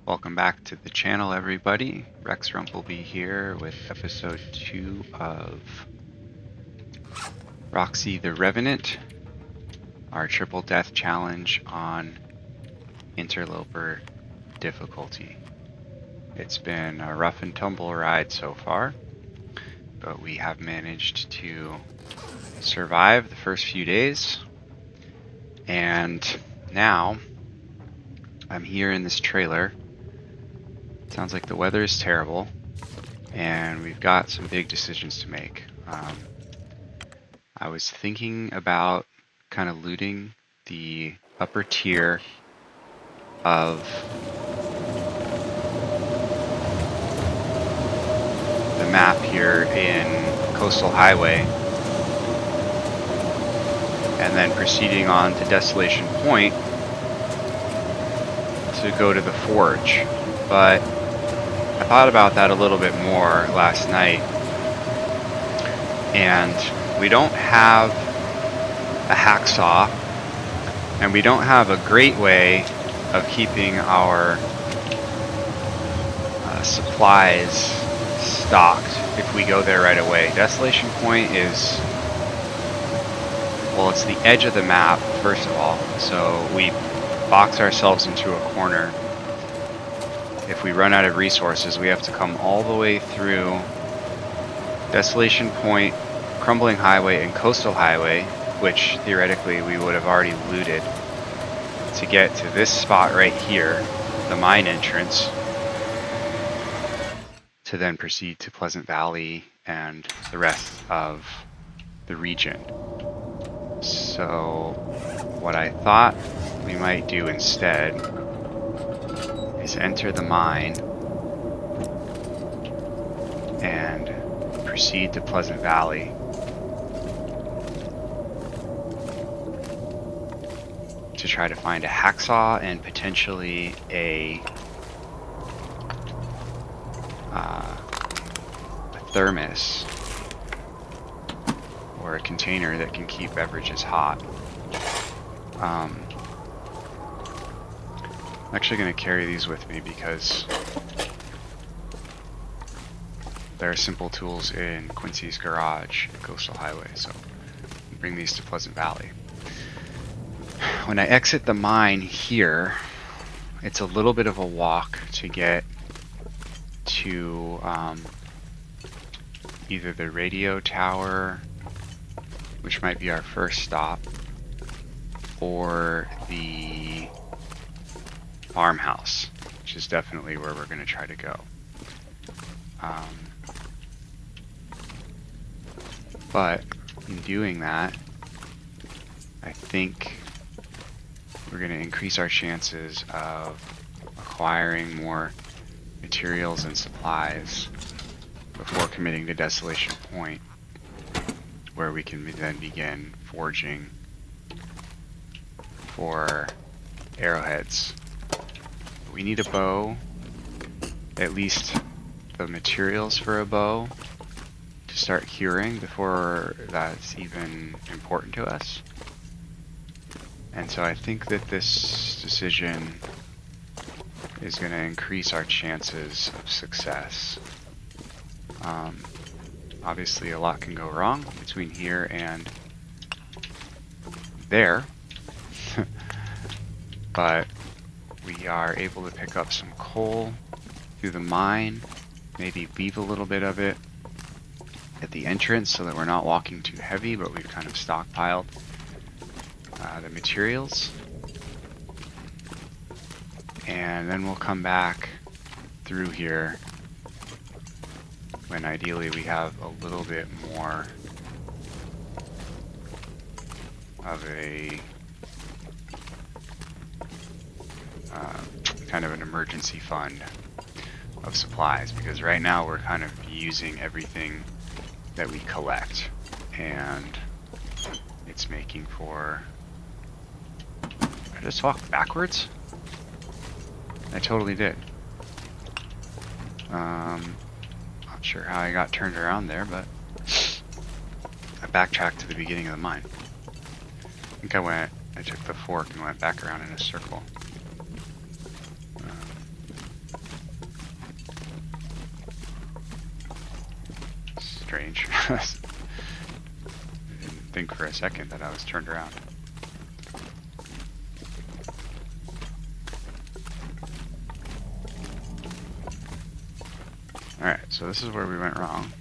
Welcome back to the channel, everybody. Rexrump will be here with episode 2 of Roxie the Revenant, our triple death challenge on Interloper difficulty. It's been a rough and tumble ride so far, but we have managed to survive the first few days, and now I'm here in this trailer. Sounds like the weather is terrible, and we've got some big decisions to make. I was thinking about kind of looting the upper tier of the map here in Coastal Highway, and then proceeding on to Desolation Point to go to the Forge. But I thought about that a little bit more last night, and we don't have a hacksaw, and we don't have a great way of keeping our supplies stocked if we go there right away. Desolation Point is, well, it's the edge of the map, first of all, so we box ourselves into a corner. If we run out of resources, we have to come all the way through Desolation Point, Crumbling Highway, and Coastal Highway, which theoretically we would have already looted, to get to this spot right here, the mine entrance, to then proceed to Pleasant Valley and the rest of the region. So what I thought we might do instead is enter the mine and proceed to Pleasant Valley. To try to find a hacksaw and potentially a thermos or a container that can keep beverages hot. I'm actually going to carry these with me because there are simple tools in Quincy's garage at Coastal Highway, so I'll bring these to Pleasant Valley. When I exit the mine here, it's a little bit of a walk to get to either the radio tower, which might be our first stop, or the farmhouse, which is definitely where we're going to try to go. But in doing that, I think we're going to increase our chances of acquiring more materials and supplies before committing to Desolation Point, where we can then begin forging for arrowheads. We need a bow, at least the materials for a bow, to start curing before that's even important to us. And so I think that this decision is going to increase our chances of success. Obviously a lot can go wrong between here and there, but we are able to pick up some coal through the mine, maybe leave a little bit of it at the entrance so that we're not walking too heavy, but we've kind of stockpiled the materials. And then we'll come back through here when ideally we have a little bit more of a kind of an emergency fund of supplies, because right now we're kind of using everything that we collect, and it's making for... I just walked backwards? I totally did. Not sure how I got turned around there, but I backtracked to the beginning of the mine. I think I took the fork and went back around in a circle. strange. I didn't think for a second that I was turned around. Alright, so this is where we went wrong.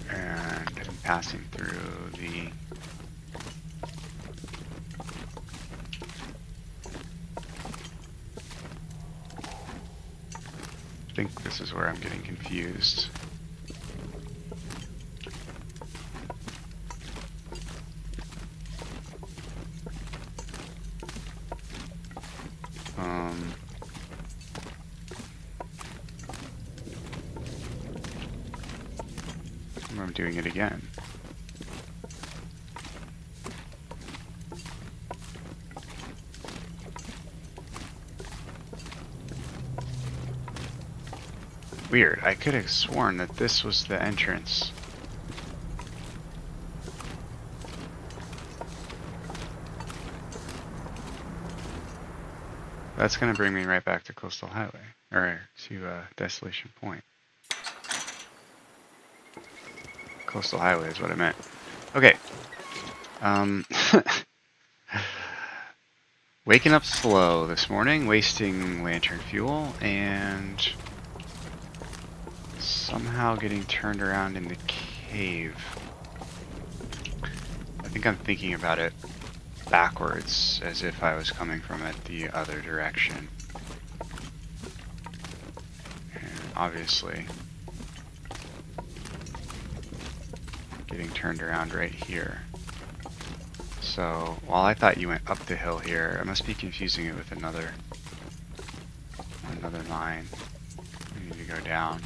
And I'm passing through the... I think this is where I'm getting confused. I'm doing it again. Weird. I could have sworn that this was the entrance. That's gonna bring me right back to Coastal Highway, or to Desolation Point. Coastal Highway is what I meant. Okay. Waking up slow this morning, wasting lantern fuel, and somehow getting turned around in the cave. I think I'm thinking about it backwards, as if I was coming from it the other direction. And obviously, getting turned around right here. So, while I thought you went up the hill here, I must be confusing it with another mine. We need to go down.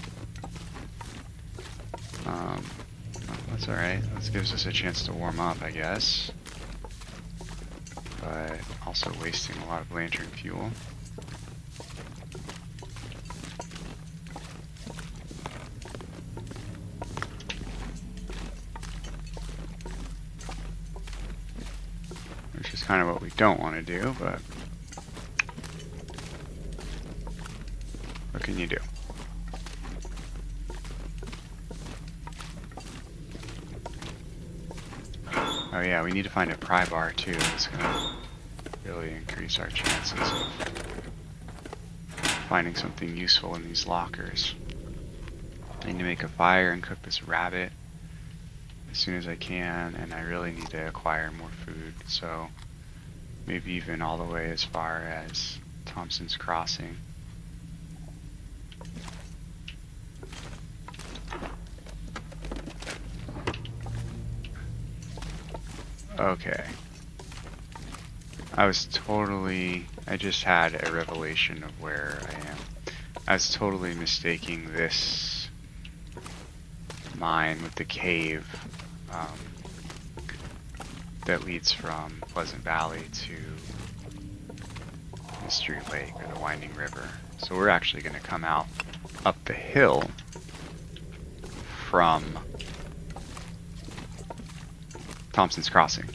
That's alright. This gives us a chance to warm up, I guess. But also wasting a lot of lantern fuel. Which is kind of what we don't want to do, but what can you do? Oh yeah, we need to find a pry bar too. That's gonna really increase our chances of finding something useful in these lockers. I need to make a fire and cook this rabbit as soon as I can, and I really need to acquire more food, so maybe even all the way as far as Thompson's Crossing. Okay. I just had a revelation of where I am. I was totally mistaking this mine with the cave that leads from Pleasant Valley to Mystery Lake, or the Winding River. So we're actually going to come out up the hill from Thompson's Crossing,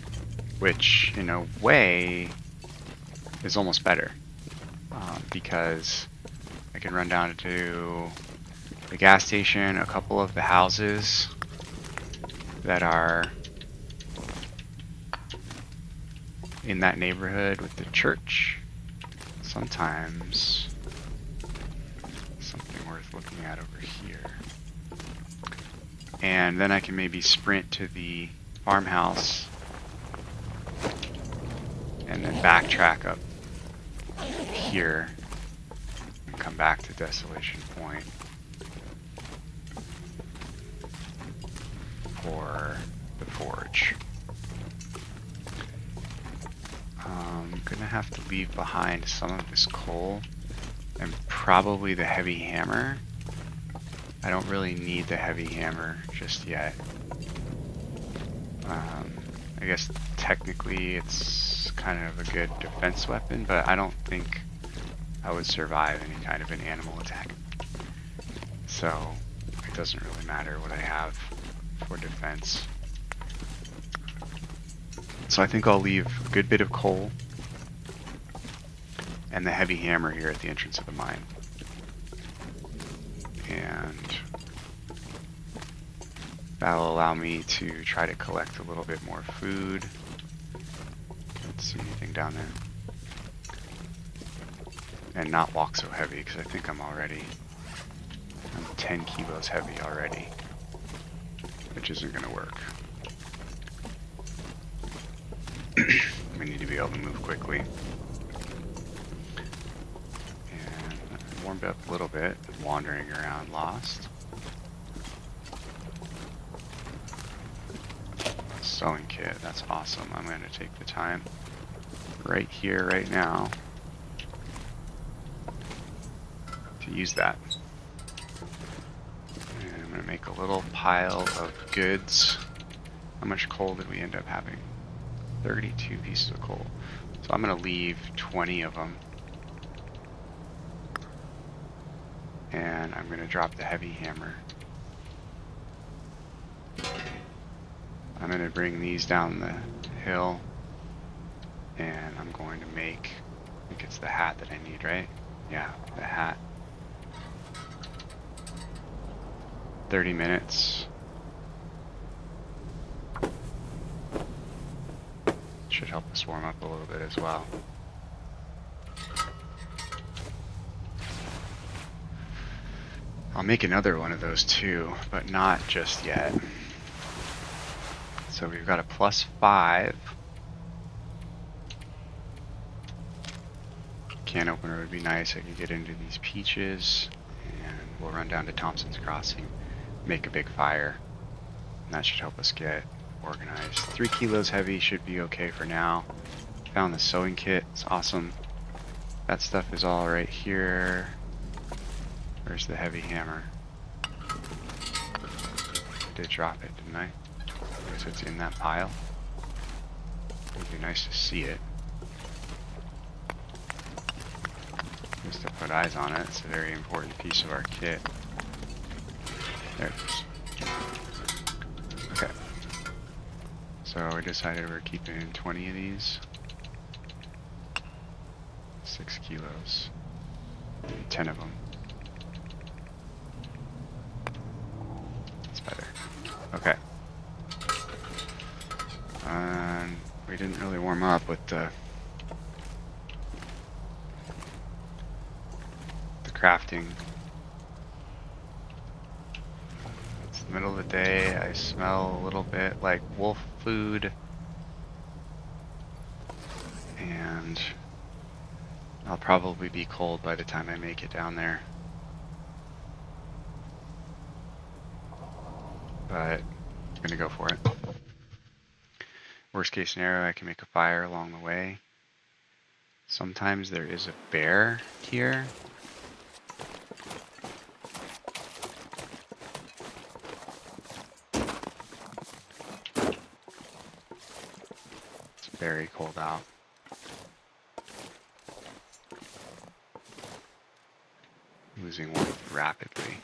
which in a way is almost better, because I can run down to the gas station, a couple of the houses that are in that neighborhood with the church. Sometimes something worth looking at over here. And then I can maybe sprint to the farmhouse and then backtrack up here and come back to Desolation Point for the forge. I'm gonna have to leave behind some of this coal and probably the heavy hammer. I don't really need the heavy hammer just yet. I guess technically it's kind of a good defense weapon, but I don't think I would survive any kind of an animal attack. So it doesn't really matter what I have for defense. So I think I'll leave a good bit of coal and the heavy hammer here at the entrance of the mine. And that'll allow me to try to collect a little bit more food. Don't see anything down there. And not walk so heavy, because I think I'm 10 kilos heavy already, which isn't going to work. We need to be able to move quickly. And I warmed up a little bit, wandering around lost. Sewing kit, that's awesome. I'm going to take the time right here, right now, to use that. And I'm going to make a little pile of goods. How much coal did we end up having? 32 pieces of coal. So I'm going to leave 20 of them. And I'm going to drop the heavy hammer. I'm going to bring these down the hill. And I'm going to make, I think it's the hat that I need, right? Yeah, the hat. 30 minutes. Should help us warm up a little bit as well. I'll make another one of those too, but not just yet. So we've got a +5. Can opener would be nice. I could get into these peaches, and we'll run down to Thompson's Crossing, make a big fire, and that should help us get organized. 3 kilos heavy should be okay for now. Found the sewing kit. It's awesome. That stuff is all right here. Where's the heavy hammer? I did drop it, didn't I? I guess it's in that pile. It would be nice to see it. Just to put eyes on it. It's a very important piece of our kit. There it is. Okay. So we decided we're keeping 20 of these. 6 kilos. 10 of them. That's better. Okay. And we didn't really warm up with the crafting. It's the middle of the day. I smell a little bit like wolf food. And I'll probably be cold by the time I make it down there. But I'm gonna go for it. Worst case scenario, I can make a fire along the way. Sometimes there is a bear here. It's very cold out. Losing warmth rapidly.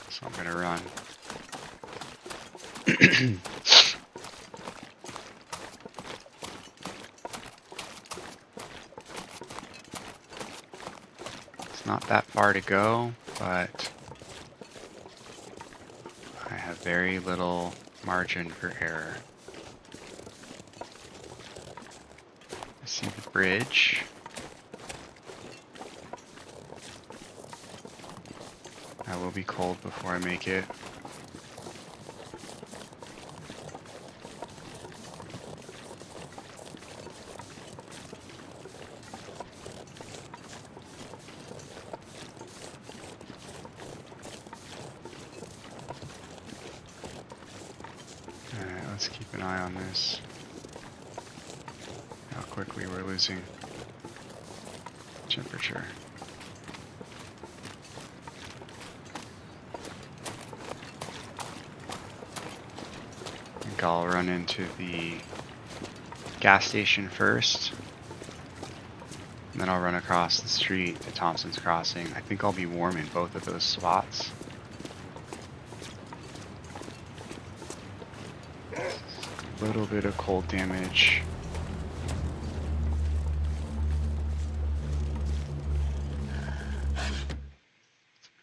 So I'm gonna run. It's not that far to go, but I have very little margin for error. I see the bridge. I will be cold before I make it. Alright, let's keep an eye on this. How quickly we're losing temperature. I'll run into the gas station first, and then I'll run across the street to Thompson's Crossing. I think I'll be warm in both of those spots. little bit of cold damage.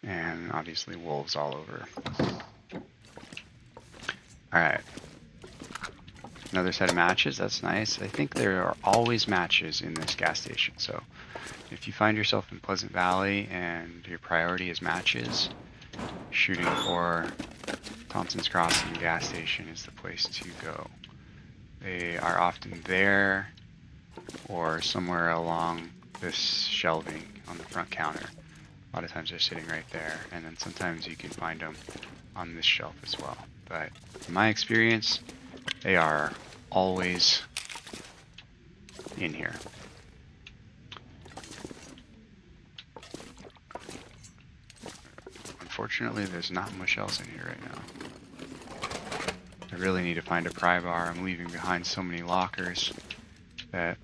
And obviously wolves all over. Alright. Another set of matches, that's nice. I think there are always matches in this gas station, so if you find yourself in Pleasant Valley and your priority is matches, shooting for Thompson's Crossing gas station is the place to go. They are often there or somewhere along this shelving on the front counter. A lot of times they're sitting right there, and then sometimes you can find them on this shelf as well. But in my experience, they are always in here. Unfortunately, there's not much else in here right now. I really need to find a pry bar. I'm leaving behind so many lockers that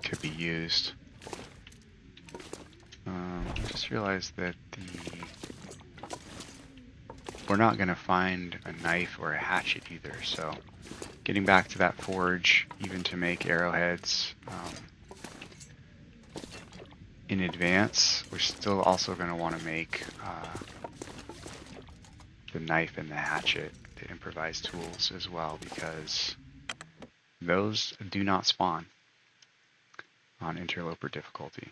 could be used. I just realized that we're not going to find a knife or a hatchet either, so getting back to that forge, even to make arrowheads in advance, we're still also going to want to make the knife and the hatchet, the improvised tools as well, because those do not spawn on Interloper difficulty.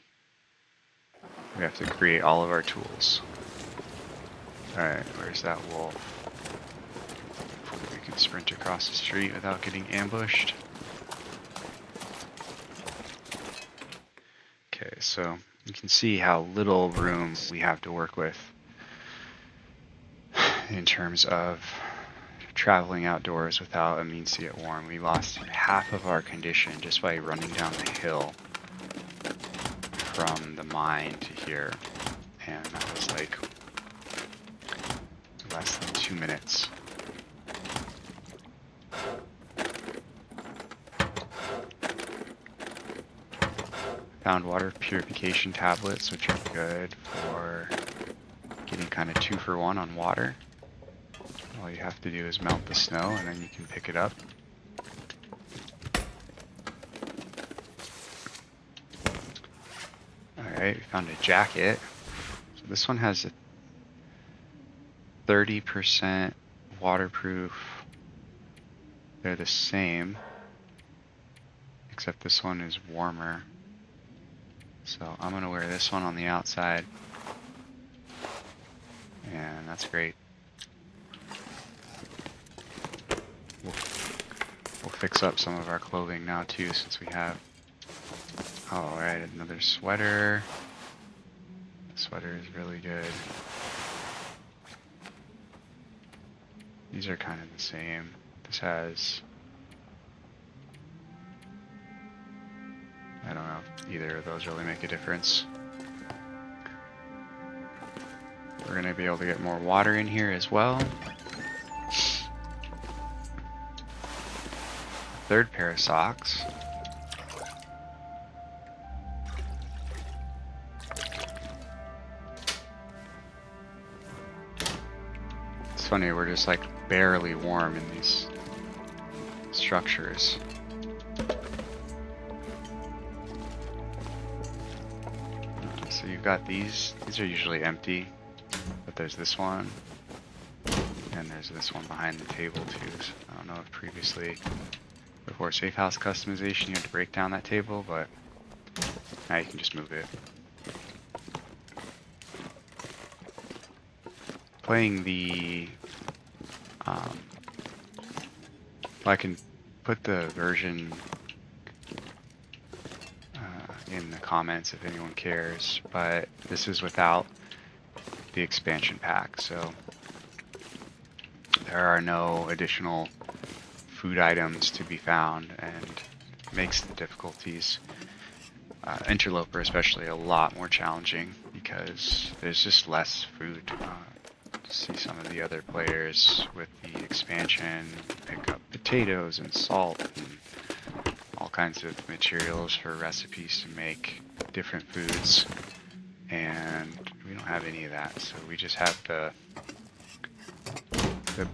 We have to create all of our tools. Alright, where's that wolf? Hopefully we can sprint across the street without getting ambushed. Okay, so you can see how little room we have to work with in terms of traveling outdoors without a means to get warm. We lost half of our condition just by running down the hill from the mine to here, and that was like less than 2 minutes. Found water purification tablets, which are good for getting kind of 2 for 1 on water. All you have to do is melt the snow and then you can pick it up. Alright, we found a jacket. So this one has a 30% waterproof. They're the same, except this one is warmer. So I'm going to wear this one on the outside. And that's great. We'll fix up some of our clothing now too, since we have... Alright, another sweater. The sweater is really good. These are kind of the same. This has... I don't know if either of those really make a difference. We're going to be able to get more water in here as well. Third pair of socks. It's funny, we're just like barely warm in these structures. So you've got these are usually empty, but there's this one, and there's this one behind the table too. So I don't know if previously, before safe house customization, you had to break down that table, but now you can just move it. Playing the, I can put the version in the comments if anyone cares, but this is without the expansion pack, so there are no additional food items to be found, and makes the difficulties, Interloper especially, a lot more challenging because there's just less food. See some of the other players with the expansion pick up potatoes and salt and all kinds of materials for recipes to make different foods, and we don't have any of that, so we just have the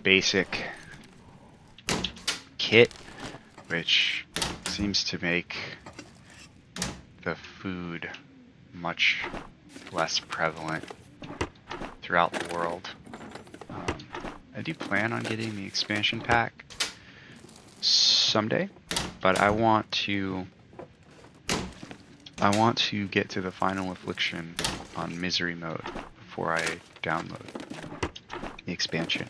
basic kit, which seems to make the food much less prevalent throughout the world. I do plan on getting the expansion pack someday, but I want to get to the final affliction on misery mode before I download the expansion,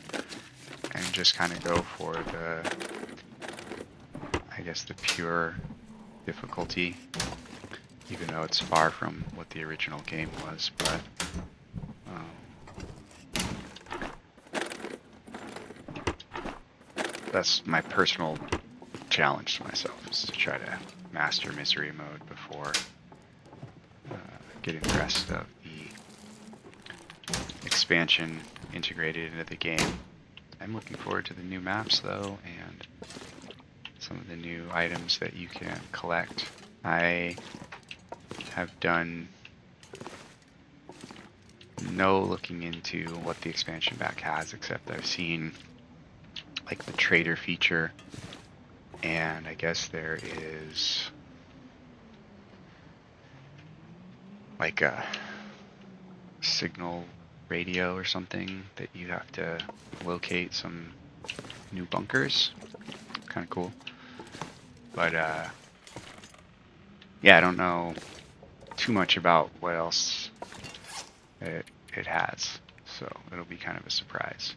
and just kind of go for the, I guess, the pure difficulty, even though it's far from what the original game was. But that's my personal challenge to myself, is to try to master misery mode before getting the rest of the expansion integrated into the game. I'm looking forward to the new maps though, and some of the new items that you can collect. I have done no looking into what the expansion pack has, except I've seen like the trader feature, and I guess there is like a signal radio or something that you have to locate some new bunkers. Kind of cool. But yeah, I don't know too much about what else it has, so it'll be kind of a surprise,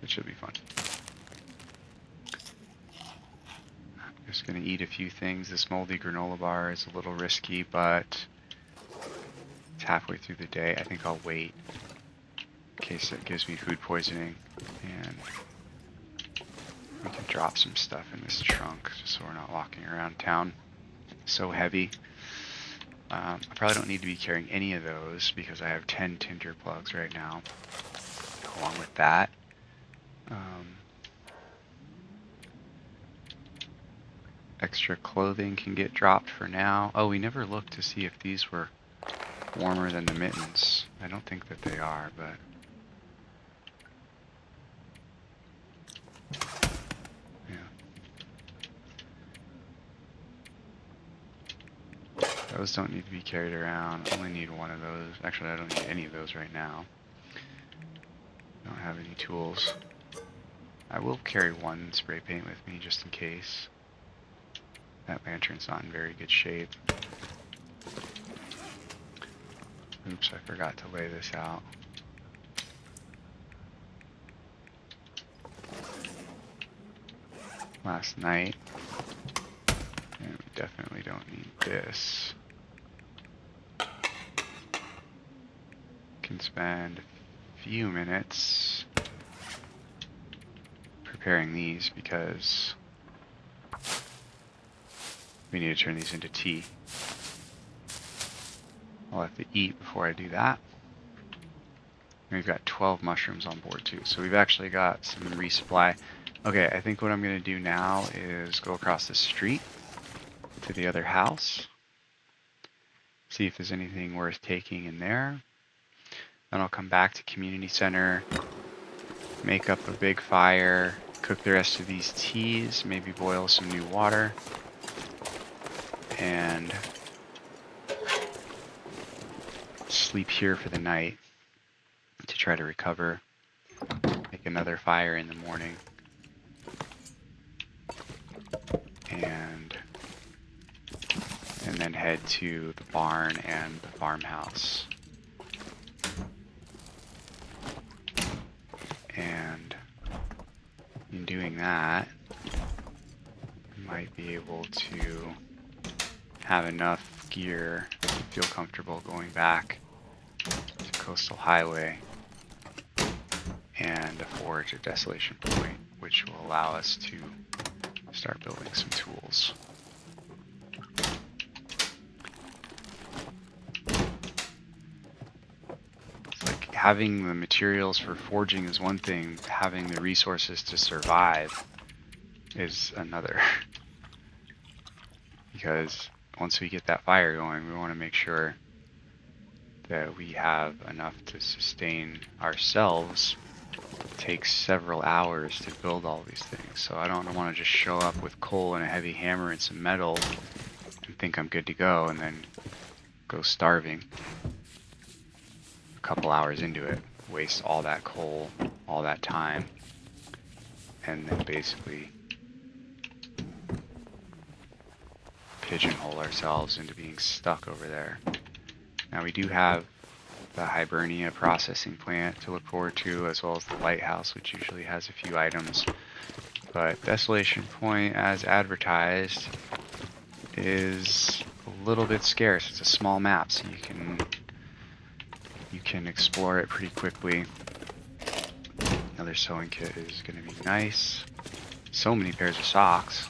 which should be fun. I'm just gonna eat a few things. This moldy granola bar is a little risky, but it's halfway through the day. I think I'll wait in case it gives me food poisoning, and we can drop some stuff in this trunk just so we're not walking around town so heavy. I probably don't need to be carrying any of those because I have 10 tinder plugs right now. Along with that, extra clothing can get dropped for now. Oh, we never looked to see if these were warmer than the mittens. I don't think that they are, but those don't need to be carried around. I only need one of those. Actually, I don't need any of those right now. I don't have any tools. I will carry one spray paint with me just in case. That lantern's not in very good shape. Oops, I forgot to lay this out. Last night. And we definitely don't need this. Can spend a few minutes preparing these because we need to turn these into tea. I'll have to eat before I do that. And we've got 12 mushrooms on board too, so we've actually got some resupply. Okay, I think what I'm going to do now is go across the street to the other house, see if there's anything worth taking in there. Then I'll come back to community center, make up a big fire, cook the rest of these teas, maybe boil some new water, and sleep here for the night to try to recover. Make another fire in the morning, and then head to the barn and the farmhouse. And in doing that, I might be able to have enough gear to feel comfortable going back to Coastal Highway and forge at Desolation Point, which will allow us to start building some tools. It's like having the materials for forging is one thing, having the resources to survive is another. Because once we get that fire going, we want to make sure that we have enough to sustain ourselves takes several hours to build all these things. So I don't want to just show up with coal and a heavy hammer and some metal and think I'm good to go and then go starving a couple hours into it, waste all that coal, all that time, and then basically pigeonhole ourselves into being stuck over there. Now we do have the Hibernia processing plant to look forward to, as well as the lighthouse, which usually has a few items. But Desolation Point, as advertised, is a little bit scarce. It's a small map, so you can explore it pretty quickly. Another sewing kit is going to be nice. So many pairs of socks.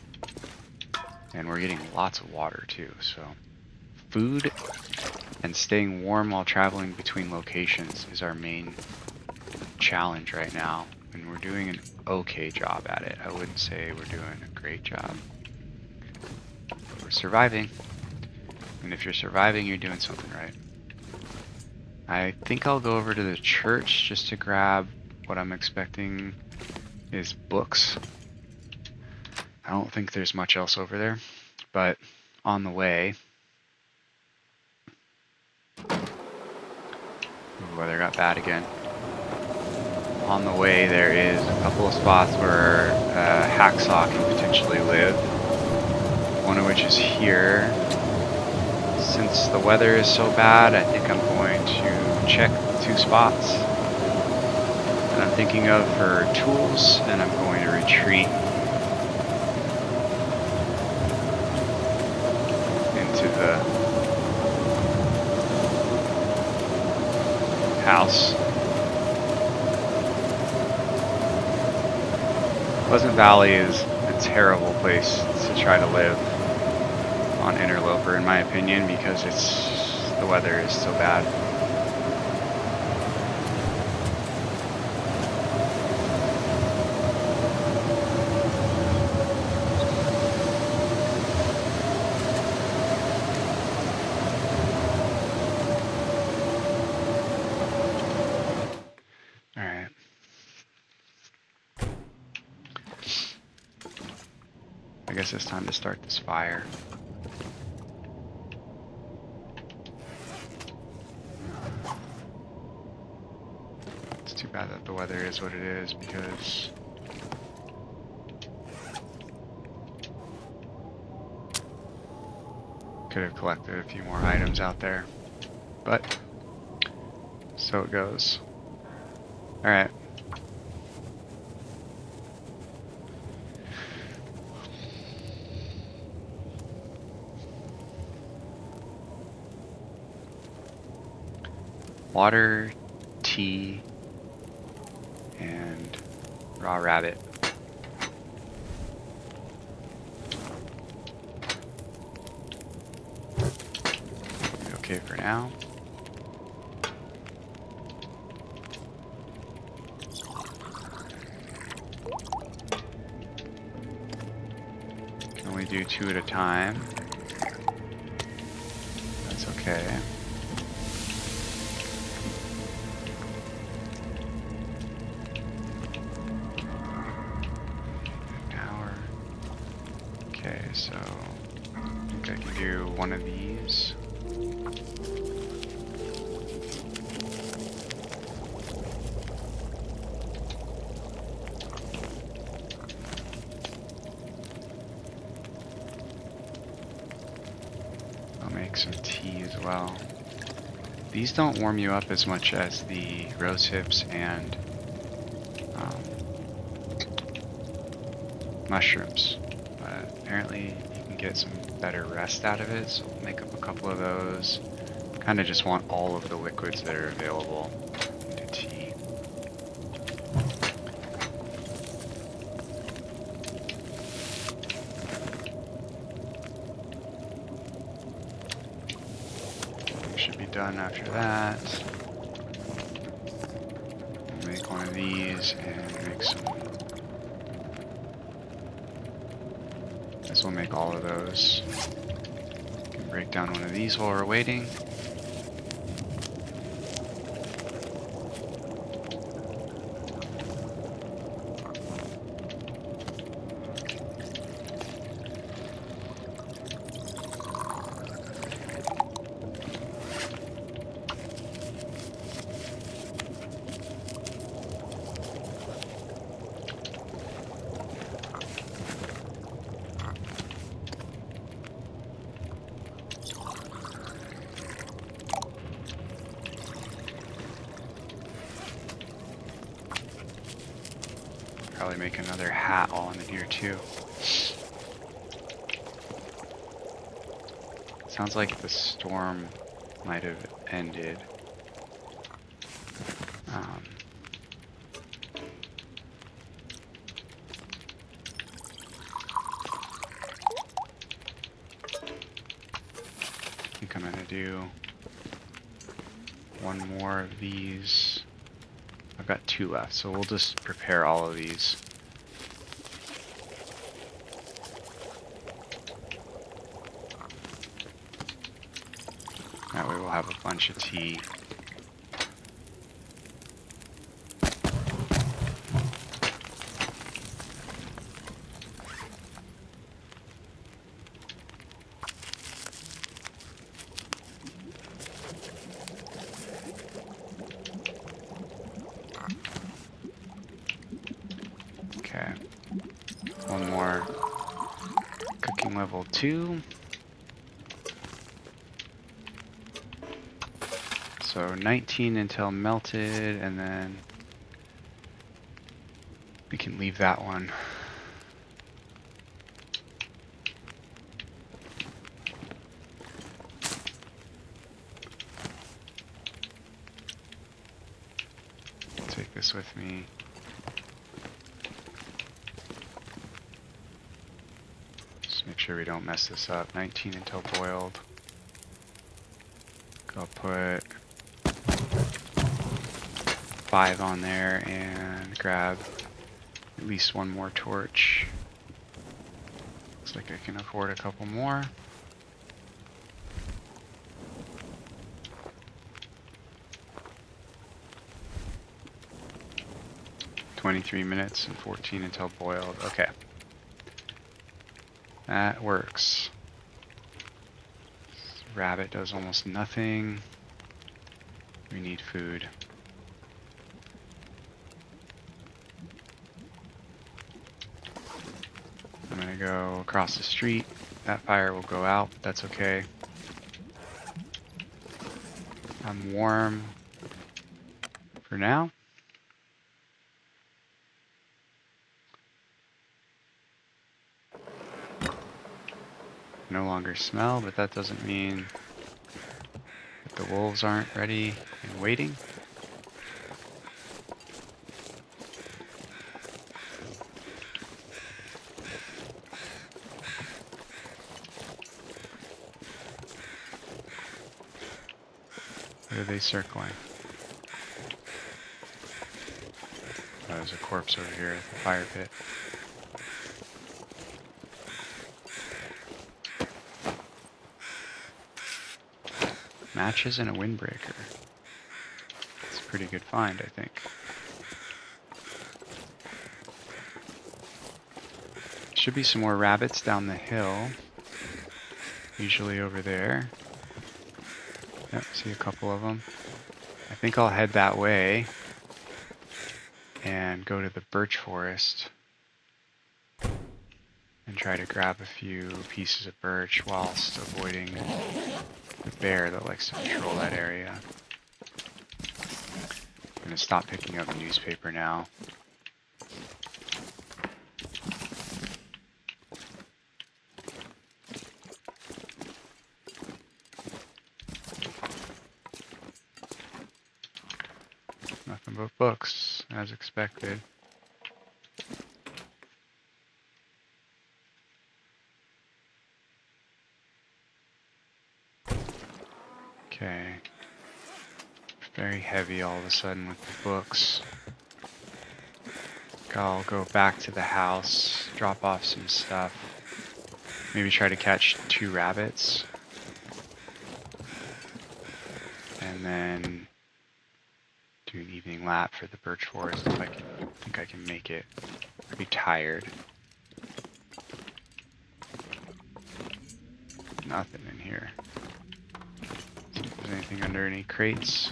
And we're getting lots of water too, so food and staying warm while traveling between locations is our main challenge right now, and we're doing an okay job at it. I wouldn't say we're doing a great job, but we're surviving, and if you're surviving, you're doing something right. I think I'll go over to the church just to grab what I'm expecting is books. I don't think there's much else over there, but on the way... Ooh, weather got bad again. On the way there is a couple of spots where hacksaw can potentially live, one of which is here. Since the weather is so bad, I think I'm going to check 2 spots that I'm thinking of for tools, and I'm going to retreat into the house. Pleasant Valley is a terrible place to try to live on Interloper, in my opinion, because the weather is so bad. I guess it's time to start this fire. It's too bad that the weather is what it is, because could have collected a few more items out there, but so it goes. Alright. Water, tea, and raw rabbit. Okay for now. Can only do 2 at a time. That's okay. So I think I can do one of these. I'll make some tea as well. These don't warm you up as much as the rose hips and mushrooms. Apparently you can get some better rest out of it, so we'll make up a couple of those. Kind of just want all of the liquids that are available into tea. We should be done after that. We'll make one of these and make some. This will make all of those. We can break down one of these while we're waiting. Probably make another hat all in here too. Sounds like the storm might have ended. I think I'm gonna do one more of these. I've got 2 left, so we'll just prepare all of these. That way we'll have a bunch of tea. Okay. One more cooking level 2. So 19 until melted, and then we can leave that one. Take this with me. Just make sure we don't mess this up. 19 until boiled. I'll put 5 on there and grab at least one more torch. Looks like I can afford a couple more. "23 minutes and 14 until boiled." Okay. That works. This rabbit does almost nothing. We need food. I'm gonna go across the street. That fire will go out, but that's okay. I'm warm for now. No longer smell, but that doesn't mean that the wolves aren't ready and waiting. Where are they circling? Oh, there's a corpse over here at the fire pit. Matches and a windbreaker. It's a pretty good find, I think. Should be some more rabbits down the hill. Usually over there. Yep, see a couple of them. I think I'll head that way and go to the birch forest and try to grab a few pieces of birch whilst avoiding the bear that likes to patrol that area. I'm gonna stop picking up a newspaper now. Nothing but books, as expected. Okay. Very heavy all of a sudden with the books. I'll go back to the house, drop off some stuff. Maybe try to catch 2 rabbits. And then do an evening lap for the birch forest if I think I can make it. I'll be tired. Nothing in here. See if there's anything under any crates.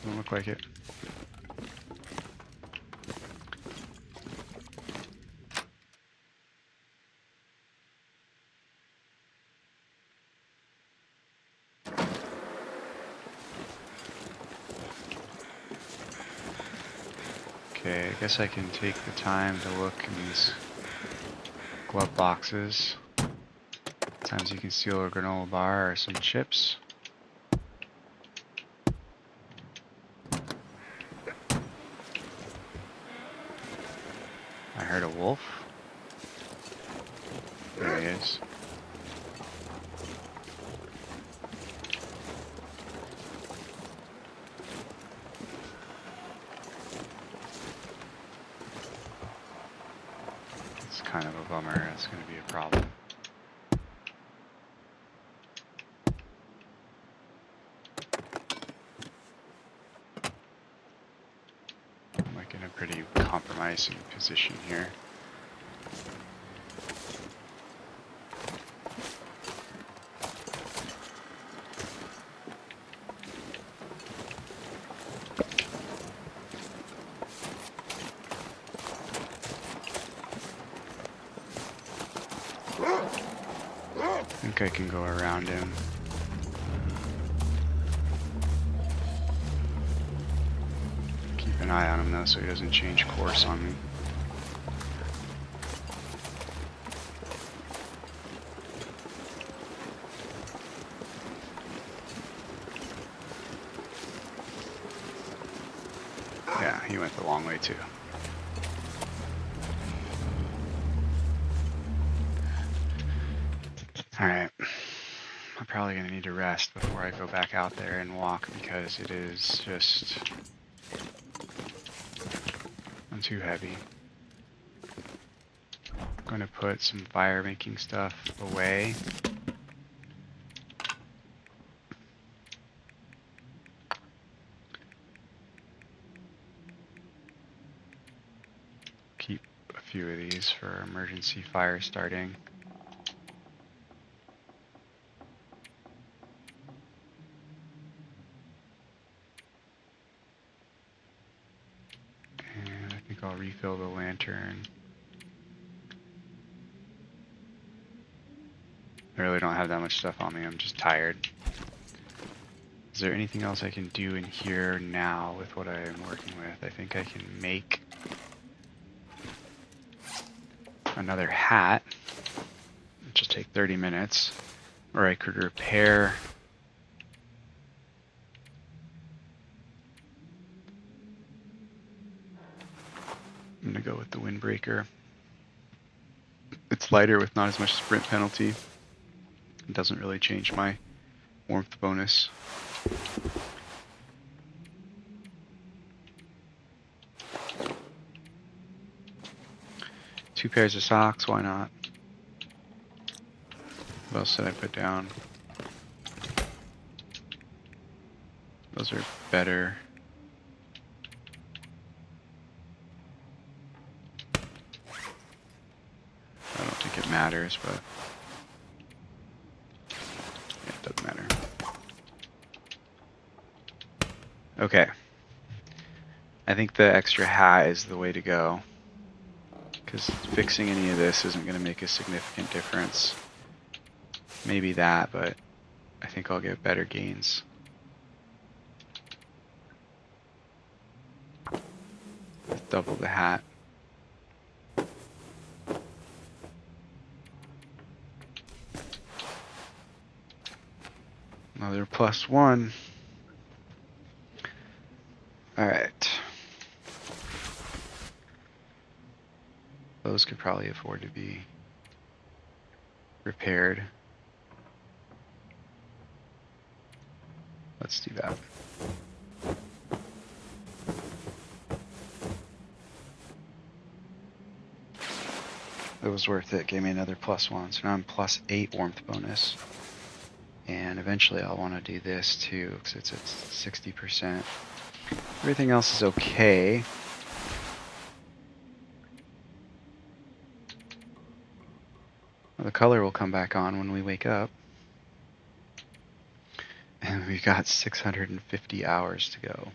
Doesn't look like it. Okay, I guess I can take the time to look in these glove boxes. Sometimes you can steal a granola bar or some chips. I heard a wolf. There he is. It's kind of a bummer. That's going to be a problem. I'm like in a pretty compromising position here. I think I can go around him. Keep an eye on him though so he doesn't change course on me. Yeah, he went the long way too. Alright. I'm probably going to need to rest before I go back out there and walk because it is just... I'm too heavy. I'm going to put some fire making stuff away. Keep a few of these for emergency fire starting. And I think I'll refill the lantern. I really don't have that much stuff on me, I'm just tired. Is there anything else I can do in here now with what I am working with? I think I can make another hat, which will take 30 minutes, or I could repair I'm going to go with the windbreaker. It's lighter with not as much sprint penalty. It doesn't really change my warmth bonus. Two pairs of socks, why not? What else did I put down? Those are better. I don't think it matters, but yeah, it doesn't matter. Okay. I think the extra hat is the way to go, because fixing any of this isn't going to make a significant difference. Maybe that, but I think I'll get better gains. Double the hat. Another +1. Alright. Those could probably afford to be repaired. Let's do that. It was worth it. Gave me another +1. So now I'm +8 warmth bonus. And eventually I'll want to do this too, because it's at 60%. Everything else is okay. Well, the color will come back on when we wake up. And we've got 650 hours to go.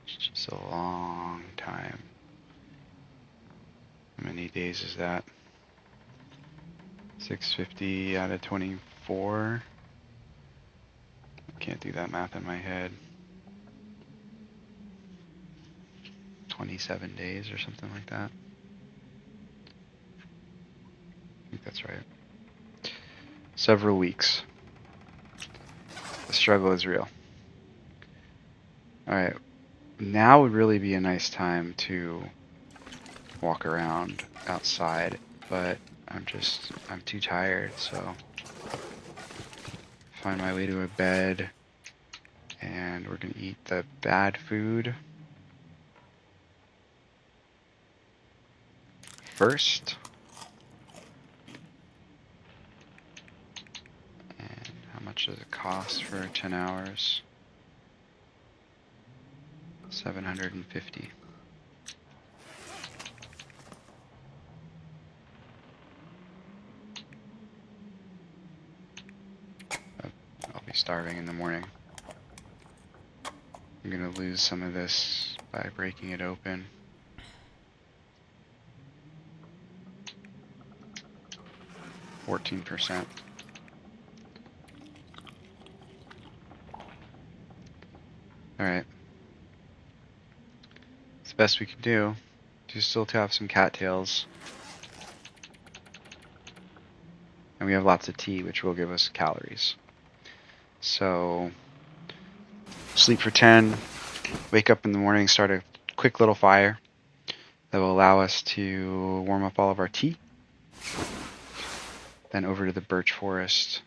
It's just a long time. How many days is that? 650 out of 24. I can't do that math in my head. 27 days or something like that. I think that's right. Several weeks. The struggle is real. Alright, now would really be a nice time to walk around outside, but I'm too tired, so find my way to a bed, and we're gonna eat the bad food first. And how much does it cost for 10 hours? 750. I'll be starving in the morning. I'm gonna lose some of this by breaking it open. %. Alright. It's the best we can do. Do still have some cattails. And we have lots of tea, which will give us calories. So, sleep for 10, wake up in the morning, start a quick little fire that will allow us to warm up all of our tea. Then over to the birch forest.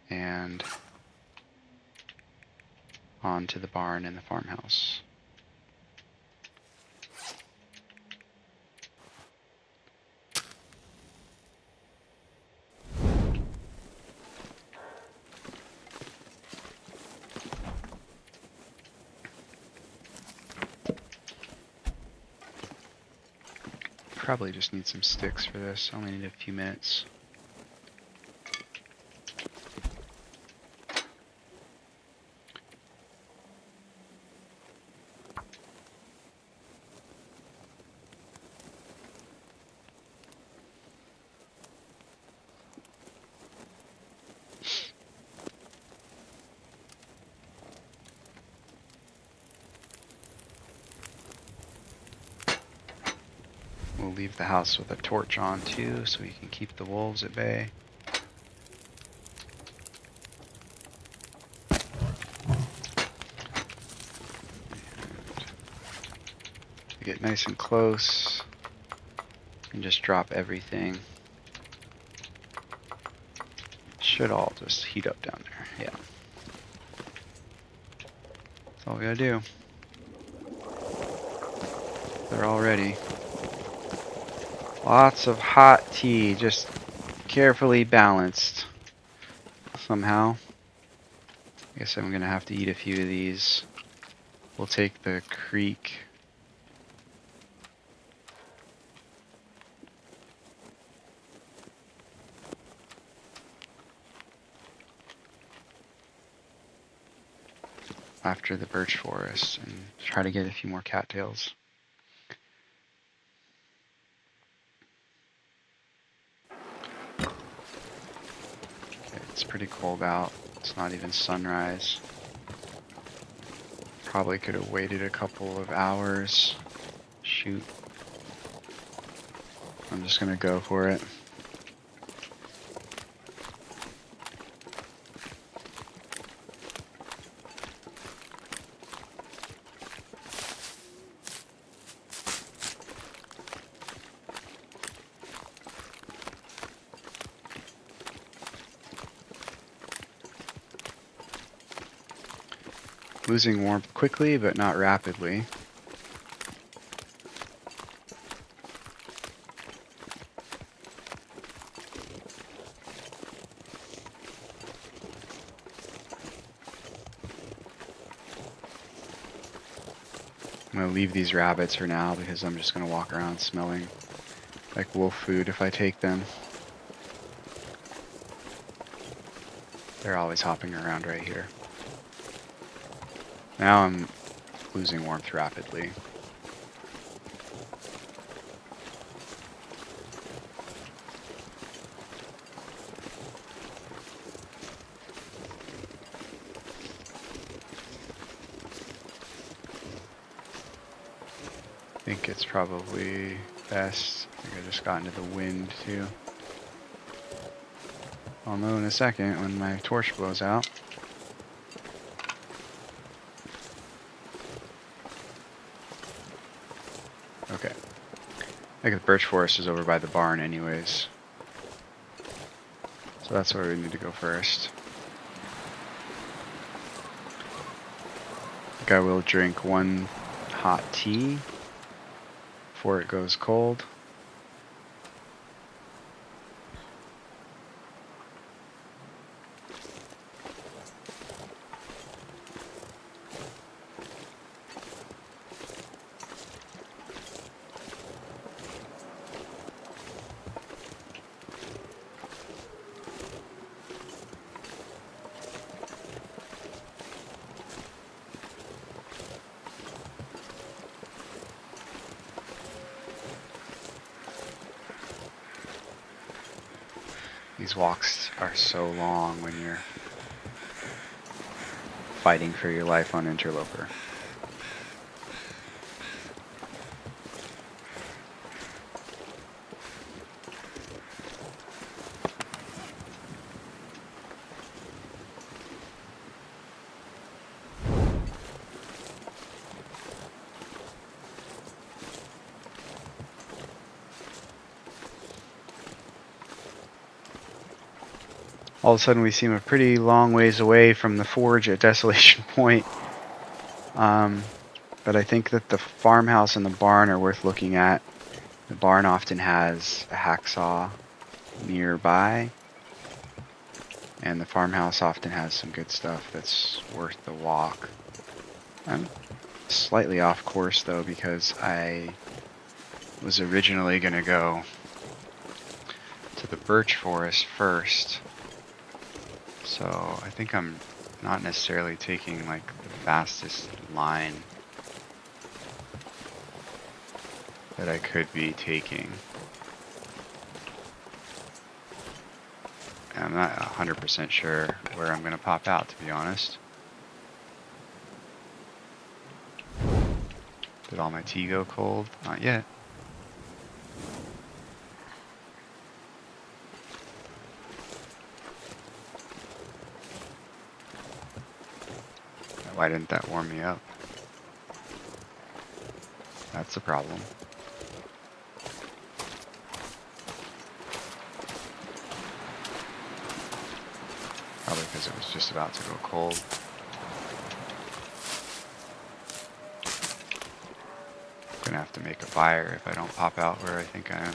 And on to the barn and the farmhouse. Probably just need some sticks for this. I only need a few minutes. We'll leave the house with a torch on too, so we can keep the wolves at bay. And get nice and close and just drop everything. Should all just heat up down there. Yeah. That's all we gotta do. They're all ready. Lots of hot tea, just carefully balanced somehow. I guess I'm gonna have to eat a few of these. We'll take the creek. After the birch forest and try to get a few more cattails. It's pretty cold out. It's not even sunrise. Probably could have waited a couple of hours. Shoot. I'm just gonna go for it. Losing warmth quickly, but not rapidly. I'm going to leave these rabbits for now because I'm just going to walk around smelling like wolf food if I take them. They're always hopping around right here. Now I'm losing warmth rapidly. think it's probably best. I think I just got into the wind too. I'll know in a second when my torch blows out. Okay. I think the birch forest is over by the barn anyways. So that's where we need to go first. I think I will drink one hot tea before it goes cold. These walks are so long when you're fighting for your life on Interloper. All of a sudden we seem a pretty long ways away from the forge at Desolation Point. But I think that the farmhouse and the barn are worth looking at. The barn often has a hacksaw nearby, and the farmhouse often has some good stuff that's worth the walk. I'm slightly off course though, because I was originally going to go to the birch forest first. So I think I'm not necessarily taking like the fastest line that I could be taking. And I'm not 100% sure where I'm going to pop out, to be honest. Did all my tea go cold? Not yet. Why didn't that warm me up? That's a problem. Probably because it was just about to go cold. I'm gonna have to make a fire if I don't pop out where I think I am.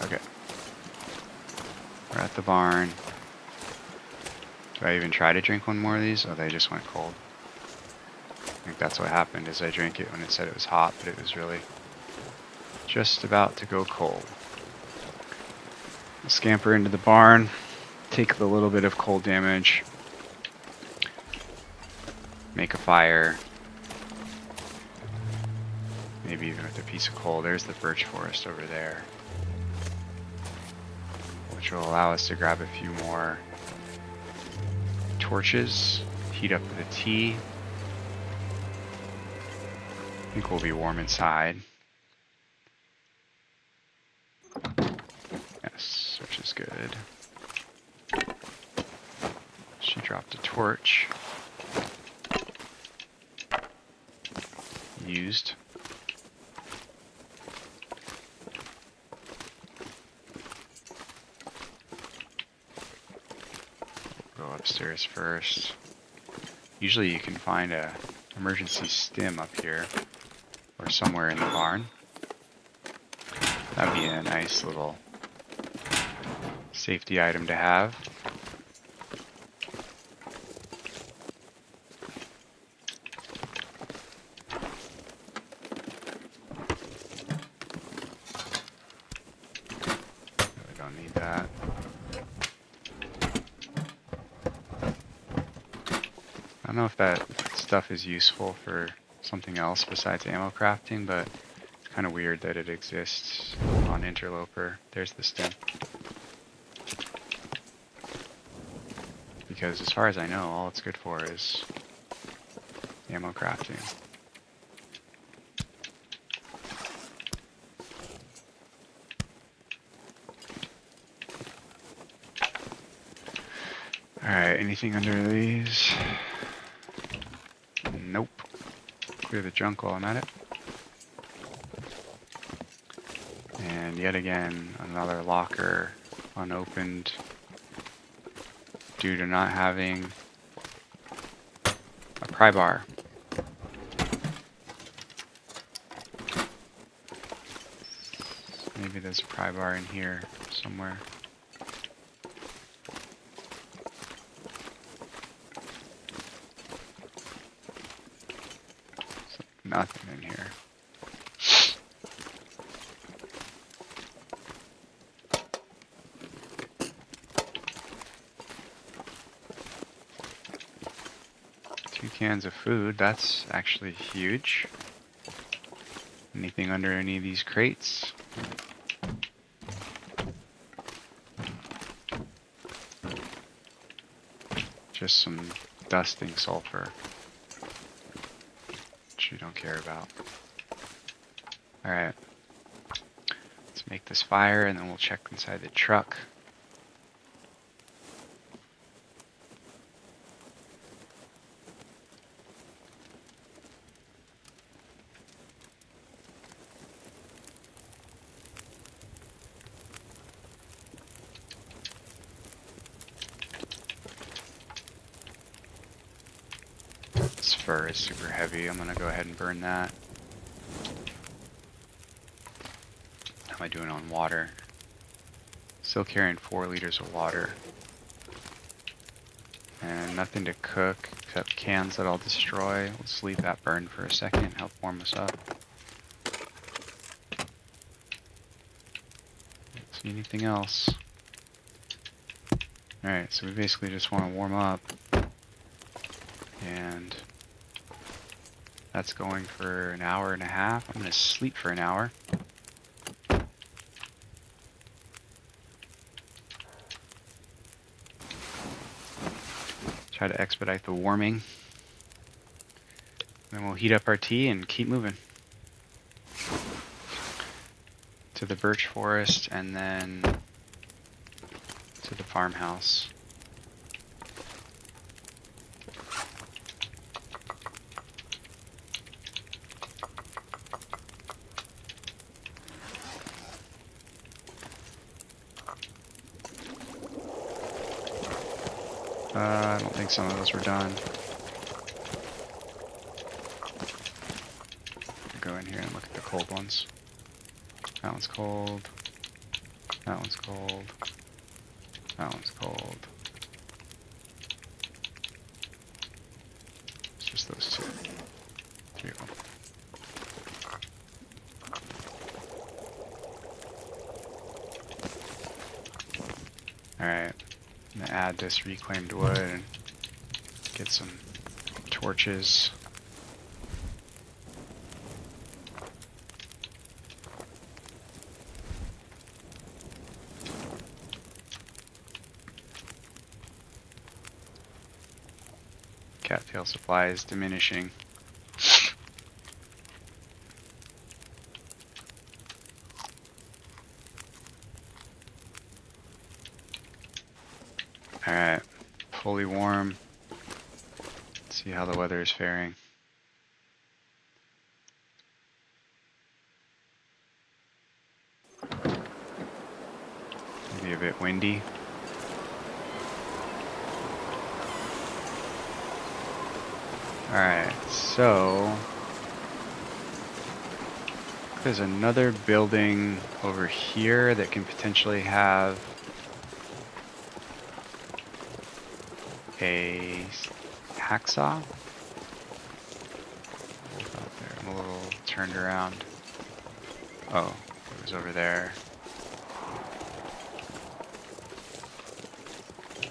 Okay. We're at the barn. Do I even try to drink one more of these? Oh, they just went cold. I think that's what happened, is I drank it when it said it was hot, but it was really just about to go cold. I'll scamper into the barn, take the little bit of cold damage, make a fire, maybe even with a piece of coal. There's the birch forest over there, which will allow us to grab a few more torches, heat up the tea. I think we'll be warm inside. Yes, which is good. She dropped a torch. Used. Go upstairs first. Usually you can find a emergency stim up here or somewhere in the barn. That'd be a nice little safety item to have. Really don't need that. I don't know if that stuff is useful for something else besides ammo crafting, but it's kind of weird that it exists on Interloper. There's the stem. because as far as I know, all it's good for is ammo crafting. Alright, anything under these? Nope. Clear the junk while I'm at it. And yet again, another locker unopened due to not having a pry bar. Maybe there's a pry bar in here somewhere. Nothing in here. Two cans of food, that's actually huge. Anything under any of these crates? Just some dusting sulfur, which you don't care about. Alright, let's make this fire and then we'll check inside the truck. This fur is super heavy. I'm gonna go ahead and burn that. How am I doing on water? Still carrying 4 liters of water. And nothing to cook except cans that I'll destroy. Let's leave that burn for a second, help warm us up. Don't see anything else. Alright, so we basically just want to warm up. And that's going for an hour and a half. I'm going to sleep for an hour. Try to expedite the warming. Then we'll heat up our tea and keep moving. To the birch forest and then to the farmhouse. I don't think some of those were done. I'll go in here and look at the cold ones. That one's cold. That one's cold. That one's cold. It's just those two. 3 of them. Alright. I'm going to add this reclaimed wood and get some torches. Cattail supply is diminishing. Alright, fully warm. Let's see how the weather is faring. Maybe a bit windy. Alright, so there's another building over here that can potentially have a hacksaw. I'm a little turned around. Oh, it was over there.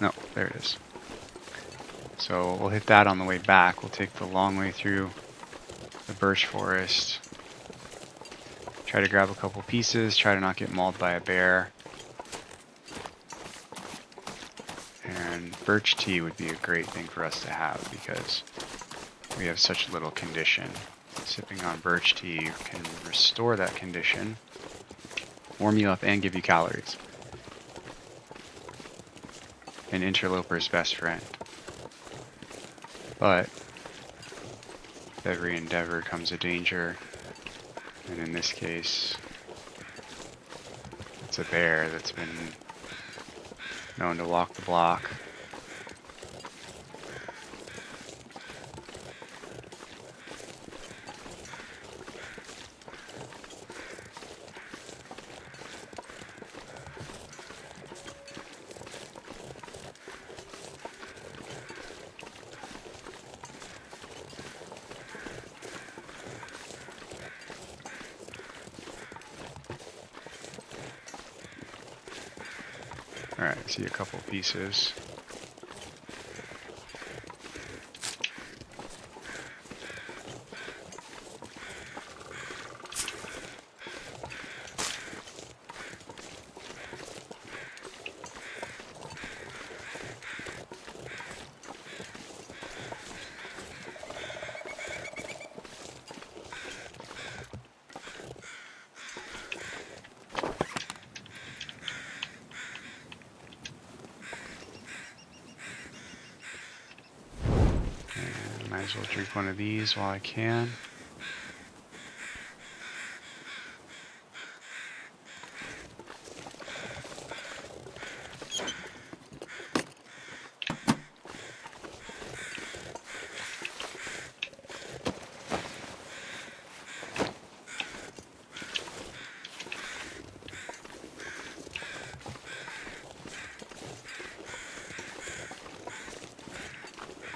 No, there it is. So we'll hit that on the way back. We'll take the long way through the birch forest. Try to grab a couple pieces, try to not get mauled by a bear. And And birch tea would be a great thing for us to have because we have such little condition. Sipping on birch tea can restore that condition, warm you up, and give you calories. An interloper's best friend. But with every endeavor comes a danger, and in this case, it's a bear that's been known to walk the block. Alright, I see a couple pieces. Might as well drink one of these while I can.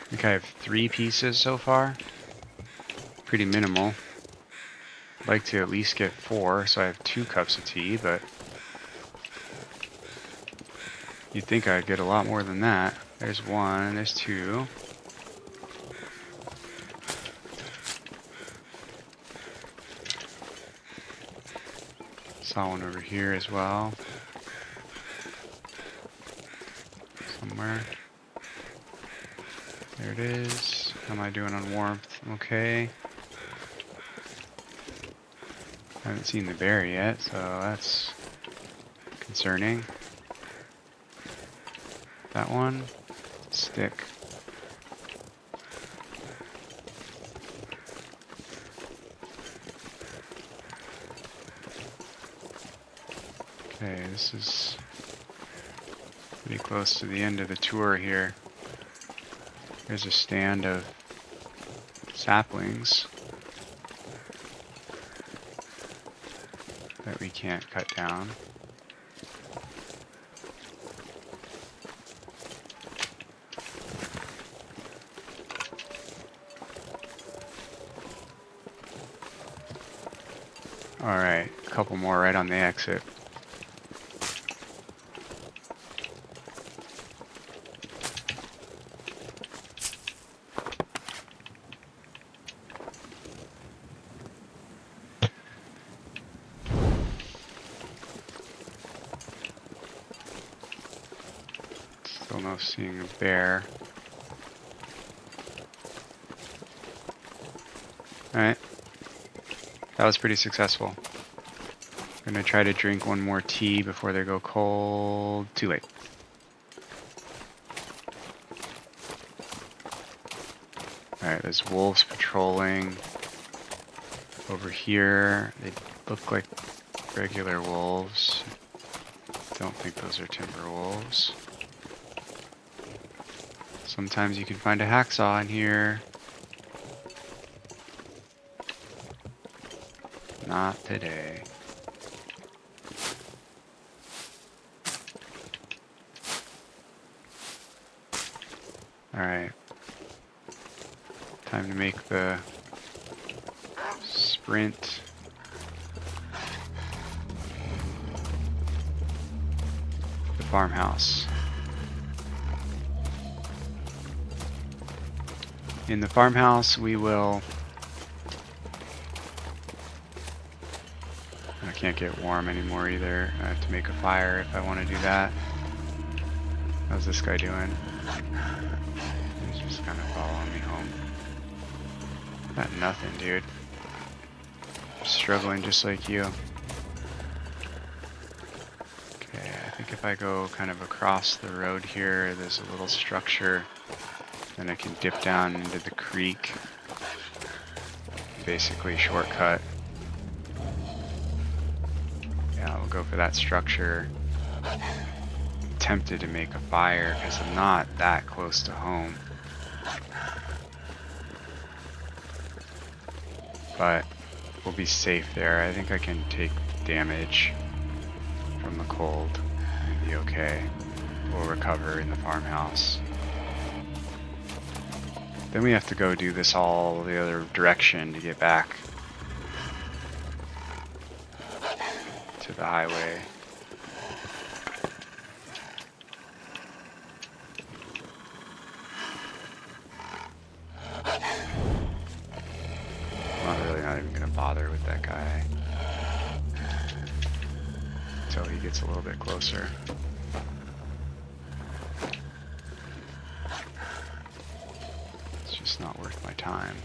I think I have 3 pieces so far. Pretty minimal. I'd like to at least get 4, so I have 2 cups of tea, but you'd think I'd get a lot more than that. There's 1, there's 2. Saw one over here as well. Somewhere. There it is. How am I doing on warmth? Okay. I haven't seen the bear yet, so that's concerning. That one. Stick. Okay, this is pretty close to the end of the tour here. There's a stand of saplings that we can't cut down. Alright, a couple more right on the exit. Still no seeing a bear. Alright. That was pretty successful. I'm gonna try to drink one more tea before they go cold. Too late. Alright, there's wolves patrolling over here. They look like regular wolves. Don't think those are timber wolves. Sometimes you can find a hacksaw in here. Not today. Alright. Time to make the sprint. The farmhouse. In the farmhouse, we will... I can't get warm anymore either. I have to make a fire if I want to do that. How's this guy doing? He's just kind of following me home. Got nothing, dude. Struggling just like you. Okay, I think if I go kind of across the road here, there's a little structure. Then I can dip down into the creek. Basically shortcut. Yeah, we'll go for that structure. Tempted to make a fire because I'm not that close to home. But we'll be safe there. I think I can take damage from the cold and be okay. We'll recover in the farmhouse. Then we have to go do this all the other direction to get back to the highway. Not even gonna bother with that guy until he gets a little bit closer. It's just not worth my time.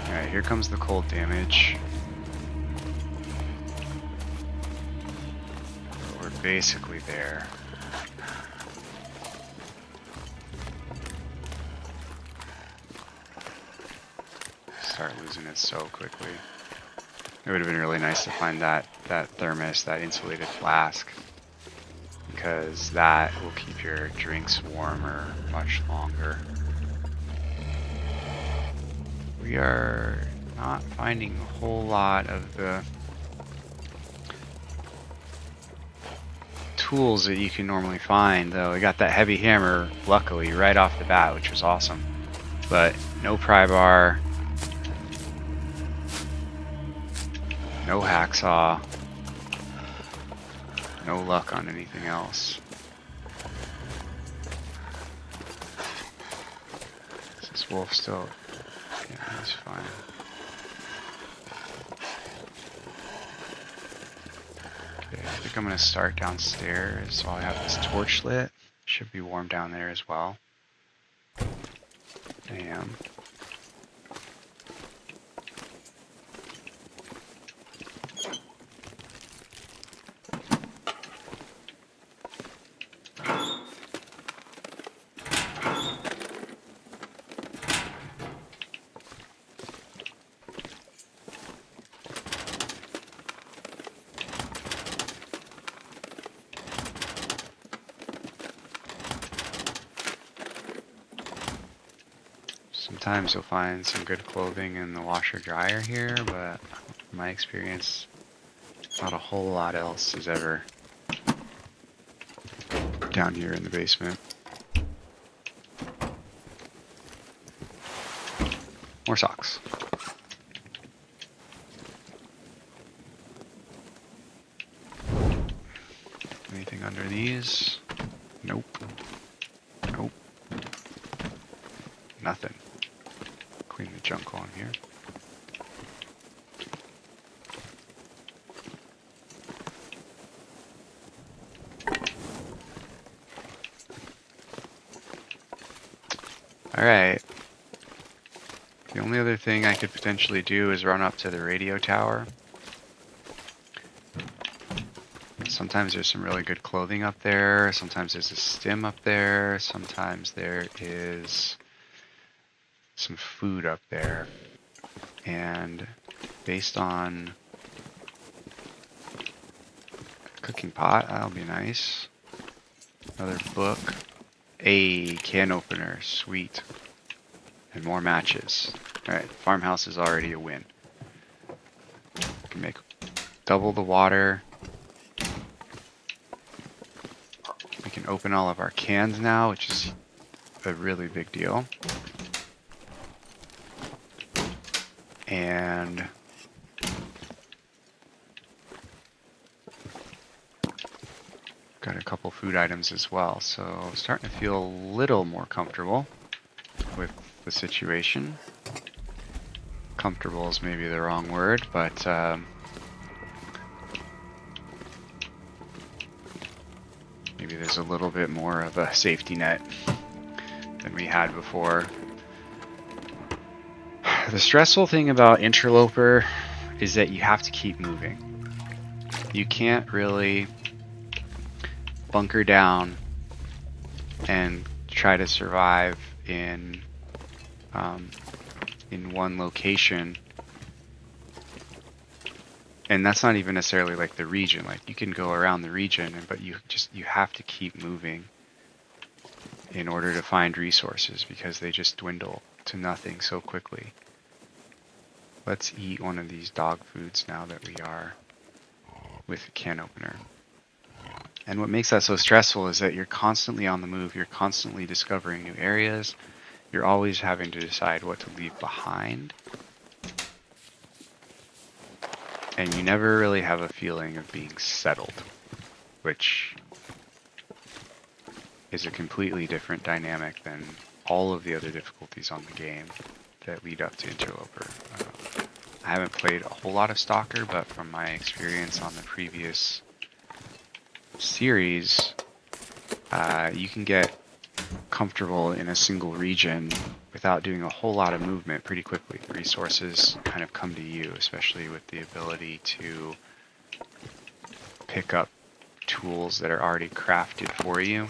Alright, here comes the cold damage. We're basically there. Start losing it so quickly. It would have been really nice to find that thermos, that insulated flask, because that will keep your drinks warmer much longer. We are not finding a whole lot of the tools that you can normally find, though. We got that heavy hammer, luckily, right off the bat, which was awesome. But no pry bar. No hacksaw. No luck on anything else. Is this wolf still? Yeah, he's fine. Okay, I think I'm gonna start downstairs. So I have this torch lit. Should be warm down there as well. I am. Sometimes you'll find some good clothing in the washer dryer here, but in my experience, not a whole lot else is ever down here in the basement. More socks. Anything under these? Nope. Nope. Nothing. Clean the junk on here. Alright. The only other thing I could potentially do is run up to the radio tower. Sometimes there's some really good clothing up there. Sometimes there's a stim up there. Sometimes there is some food up there. And based on cooking pot, that'll be nice. Another book. A can opener, sweet. And more matches. Alright, farmhouse is already a win. We can make double the water. We can open all of our cans now, which is a really big deal. And got a couple food items as well, so I'm starting to feel a little more comfortable with the situation. Comfortable is maybe the wrong word, but Maybe there's a little bit more of a safety net than we had before. The stressful thing about Interloper is that you have to keep moving. You can't really bunker down and try to survive in one location. And that's not even necessarily like the region. Like you can go around the region, but you have to keep moving in order to find resources because they just dwindle to nothing so quickly. Let's eat one of these dog foods now that we are with a can opener. And what makes that so stressful is that you're constantly on the move, you're constantly discovering new areas, you're always having to decide what to leave behind. And you never really have a feeling of being settled, which is a completely different dynamic than all of the other difficulties on the game that lead up to Interloper. I haven't played a whole lot of Stalker, but from my experience on the previous series, you can get comfortable in a single region without doing a whole lot of movement pretty quickly. The resources kind of come to you, especially with the ability to pick up tools that are already crafted for you.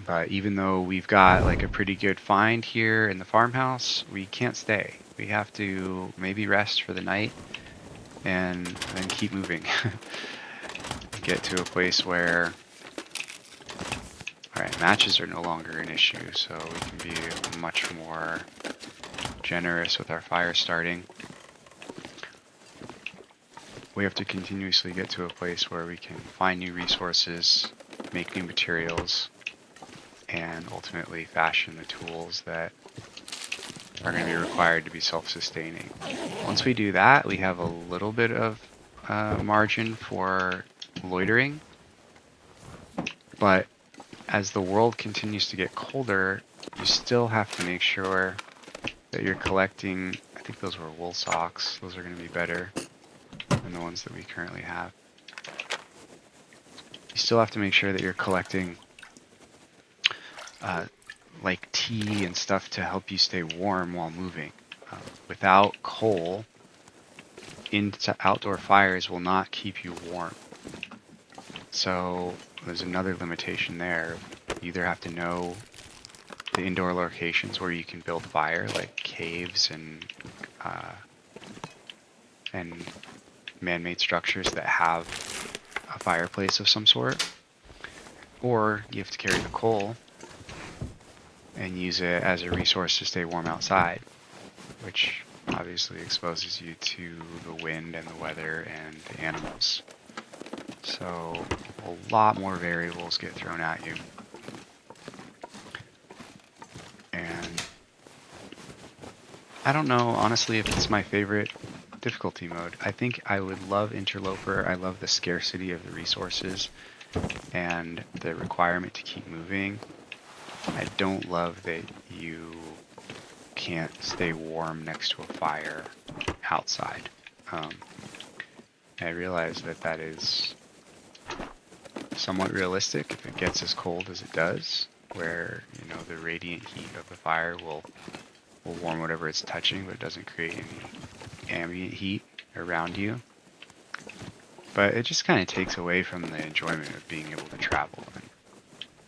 But even though we've got like a pretty good find here in the farmhouse, we can't stay. We have to maybe rest for the night and then keep moving. Get to a place where, alright, matches are no longer an issue, so we can be much more generous with our fire starting. We have to continuously get to a place where we can find new resources, make new materials, and ultimately fashion the tools that are going to be required to be self-sustaining. Once we do that, we have a little bit of margin for loitering, but as the world continues to get colder, you still have to make sure that you're collecting. I think those were wool socks. Those are going to be better than the ones that we currently have. You still have to make sure that you're collecting like tea and stuff to help you stay warm while moving. Without coal, outdoor fires will not keep you warm. So there's another limitation there. You either have to know the indoor locations where you can build fire, like caves and man-made structures that have a fireplace of some sort, or you have to carry the coal and use it as a resource to stay warm outside, which obviously exposes you to the wind and the weather and the animals. So a lot more variables get thrown at you. And I don't know, honestly, if it's my favorite difficulty mode. I think I would love Interloper. I love the scarcity of the resources and the requirement to keep moving. I don't love that you can't stay warm next to a fire outside. I realize that that is somewhat realistic if it gets as cold as it does, where, you know, the radiant heat of the fire will warm whatever it's touching, but it doesn't create any ambient heat around you. But it just kind of takes away from the enjoyment of being able to travel. And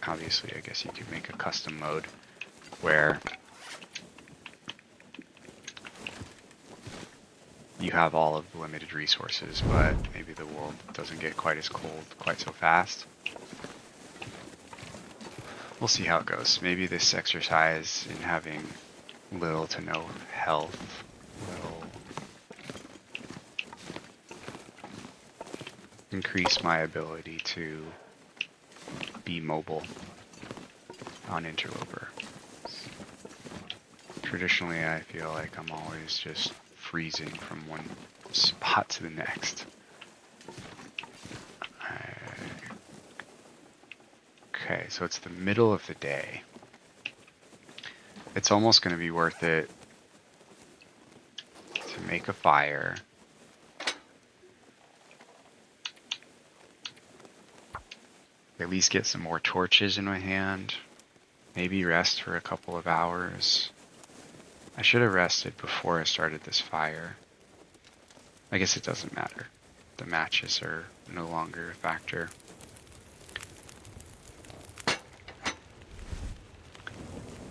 obviously, I guess you could make a custom mode where you have all of the limited resources, but maybe the world doesn't get quite as cold quite so fast. We'll see how it goes. Maybe this exercise in having little to no health will increase my ability to be mobile on Interloper. Traditionally, I feel like I'm always just freezing from one spot to the next. Okay, so it's the middle of the day. It's almost going to be worth it to make a fire At least get some more torches in my hand. Maybe rest for a couple of hours. I should have rested before I started this fire. I guess it doesn't matter. The matches are no longer a factor.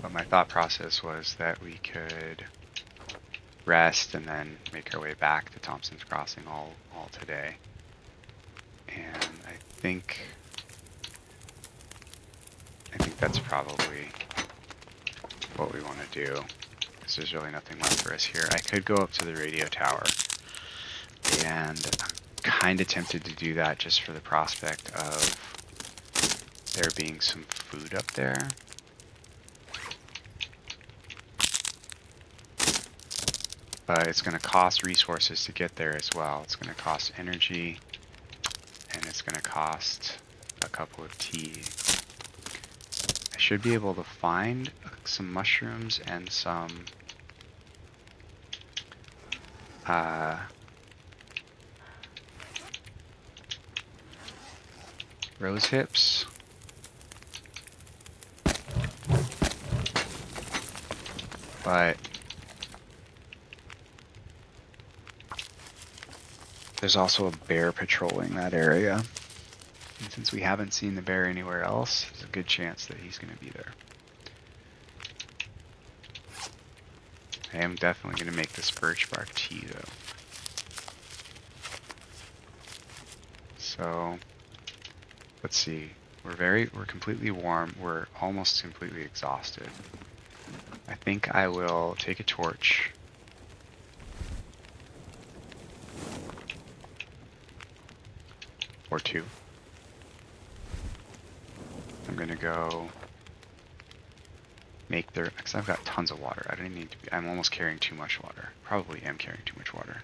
But my thought process was that we could rest and then make our way back to Thompson's Crossing all today. And I think that's probably what we want to do, because there's really nothing left for us here. I could go up to the radio tower, and I'm kind of tempted to do that just for the prospect of there being some food up there. But it's going to cost resources to get there as well. It's going to cost energy, and it's going to cost a couple of tea. I should be able to find some mushrooms and some rose hips. But there's also a bear patrolling that area. And since we haven't seen the bear anywhere else, there's a good chance that he's going to be there. I am definitely going to make this birch bark tea, though. So, let's see. We're completely warm. We're almost completely exhausted. I think I will take a torch. Or two. I'm gonna go make the, because I've got tons of water. I don't even need to be, I'm almost carrying too much water. Probably am carrying too much water.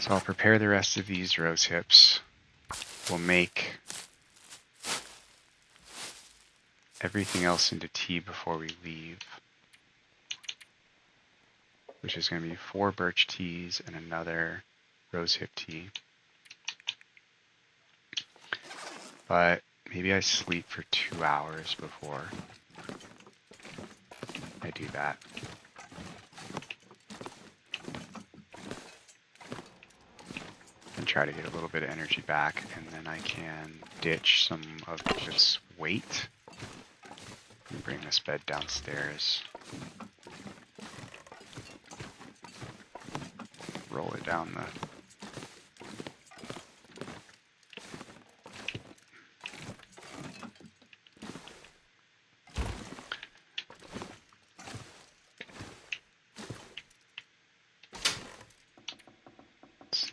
So I'll prepare the rest of these rose hips. We'll make everything else into tea before we leave, which is going to be 4 birch teas and another rose hip tea. But maybe I sleep for 2 hours before I do that. And try to get a little bit of energy back, and then I can ditch some of this weight and bring this bed downstairs. Roll it down the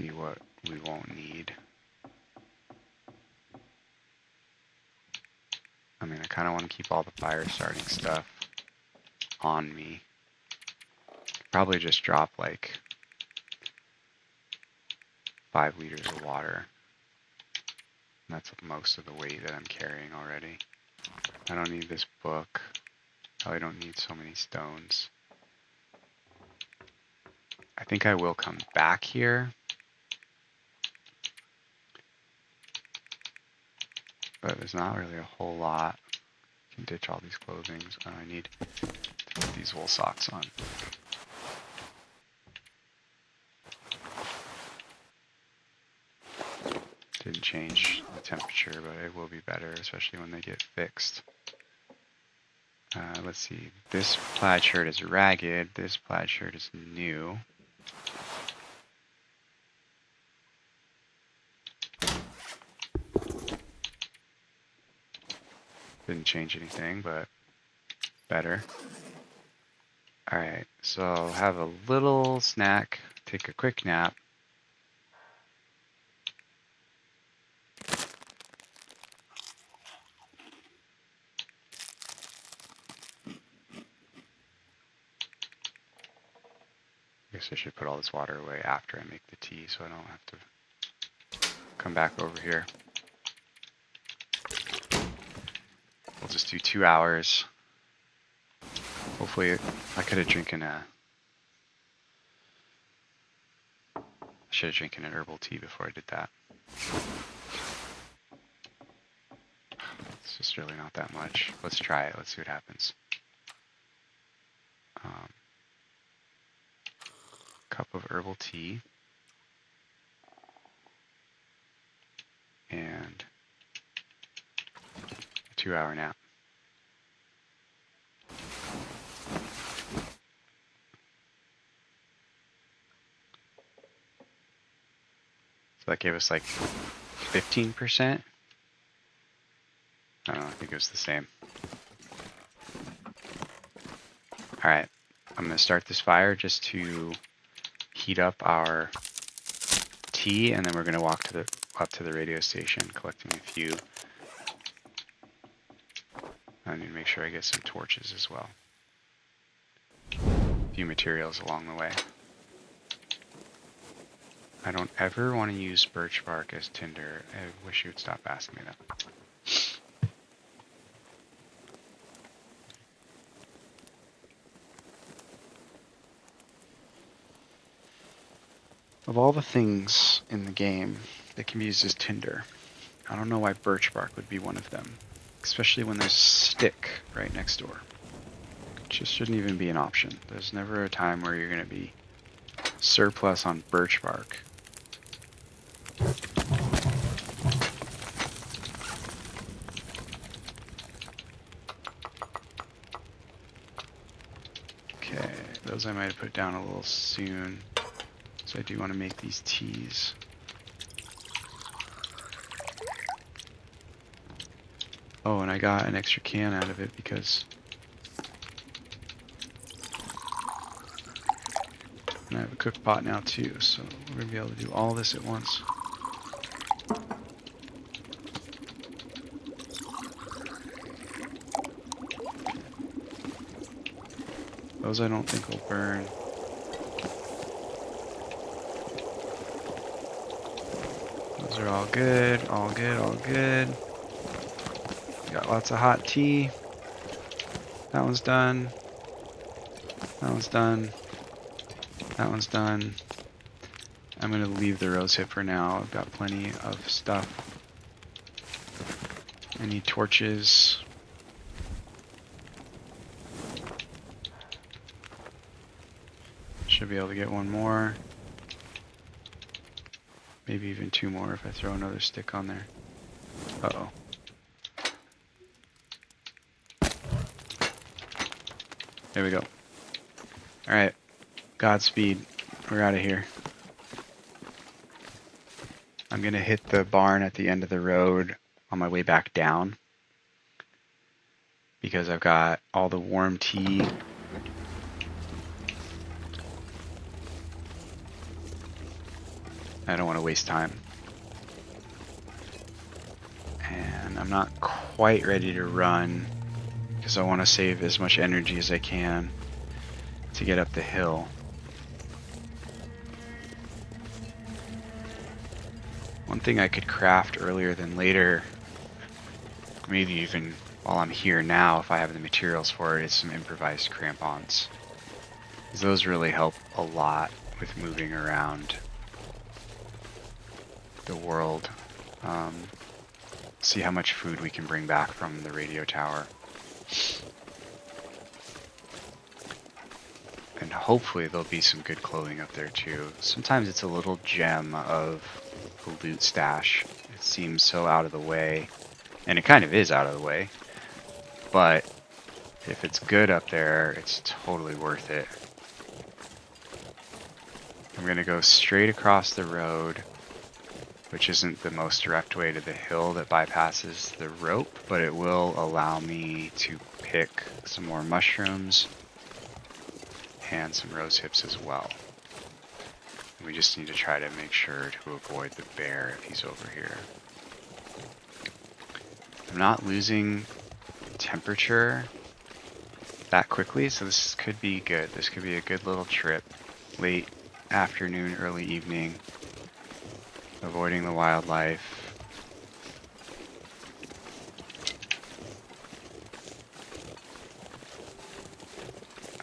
see what we won't need. I mean, I kind of want to keep all the fire starting stuff on me. Probably just drop like 5 liters of water. And that's most of the weight that I'm carrying already. I don't need this book. Probably don't need so many stones. I think I will come back here. But there's not really a whole lot. I can ditch all these clothings. Oh, I need to put these wool socks on. Didn't change the temperature, but it will be better, especially when they get fixed. Let's see. This plaid shirt is ragged. This plaid shirt is new. Didn't change anything, but better. Alright, so I'll have a little snack, take a quick nap. I guess I should put all this water away after I make the tea so I don't have to come back over here. We'll just do 2 hours. Hopefully, I could have drinking a... I should have drinking an herbal tea before I did that. It's just really not that much. Let's try it. Let's see what happens. Cup of herbal tea. And a 2-hour nap. So that gave us like 15%. I don't know, I think it was the same. Alright, I'm going to start this fire just to heat up our tea, and then we're going to walk up to the radio station, collecting a few. I need to make sure I get some torches as well. A few materials along the way. I don't ever want to use birch bark as tinder. I wish you would stop asking me that. Of all the things in the game that can be used as tinder, I don't know why birch bark would be one of them, especially when there's a stick right next door. It just shouldn't even be an option. There's never a time where you're going to be surplus on birch bark. Okay, those I might have put down a little soon. So I do want to make these teas. Oh, and I got an extra can out of it because I have a cook pot now too, so we're going to be able to do all this at once. Those I don't think will burn. Those are all good, all good, all good. Got lots of hot tea. That one's done. That one's done. That one's done. I'm going to leave the rose hip for now. I've got plenty of stuff. I need torches. Should be able to get one more. Maybe even two more if I throw another stick on there. Uh-oh. There we go. Alright. Godspeed. We're out of here. I'm going to hit the barn at the end of the road on my way back down, because I've got all the warm tea. I don't want to waste time. And I'm not quite ready to run because I want to save as much energy as I can to get up the hill. One thing I could craft earlier than later, maybe even while I'm here now if I have the materials for it, is some improvised crampons. Those really help a lot with moving around the world. See how much food we can bring back from the radio tower. And hopefully there'll be some good clothing up there too. Sometimes it's a little gem of a loot stash. It seems so out of the way, and it kind of is out of the way, but if it's good up there, it's totally worth it. I'm gonna go straight across the road, which isn't the most direct way to the hill that bypasses the rope, but it will allow me to pick some more mushrooms and some rose hips as well. We just need to try to make sure to avoid the bear if he's over here. I'm not losing temperature that quickly, so this could be good. This could be a good little trip. Late afternoon, early evening. Avoiding the wildlife.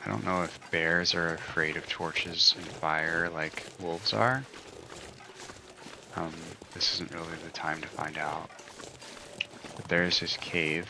I don't know if bears are afraid of torches and fire like wolves are. this isn't really the time to find out. But there's his cave.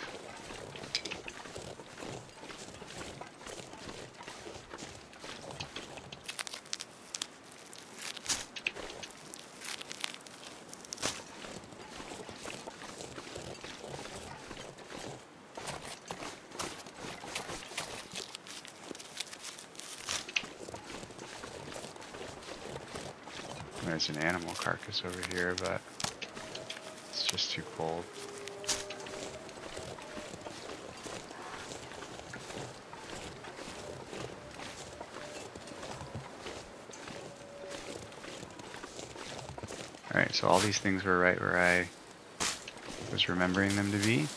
There's an animal carcass over here, but it's just too cold. Alright, so all these things were right where I was remembering them to be.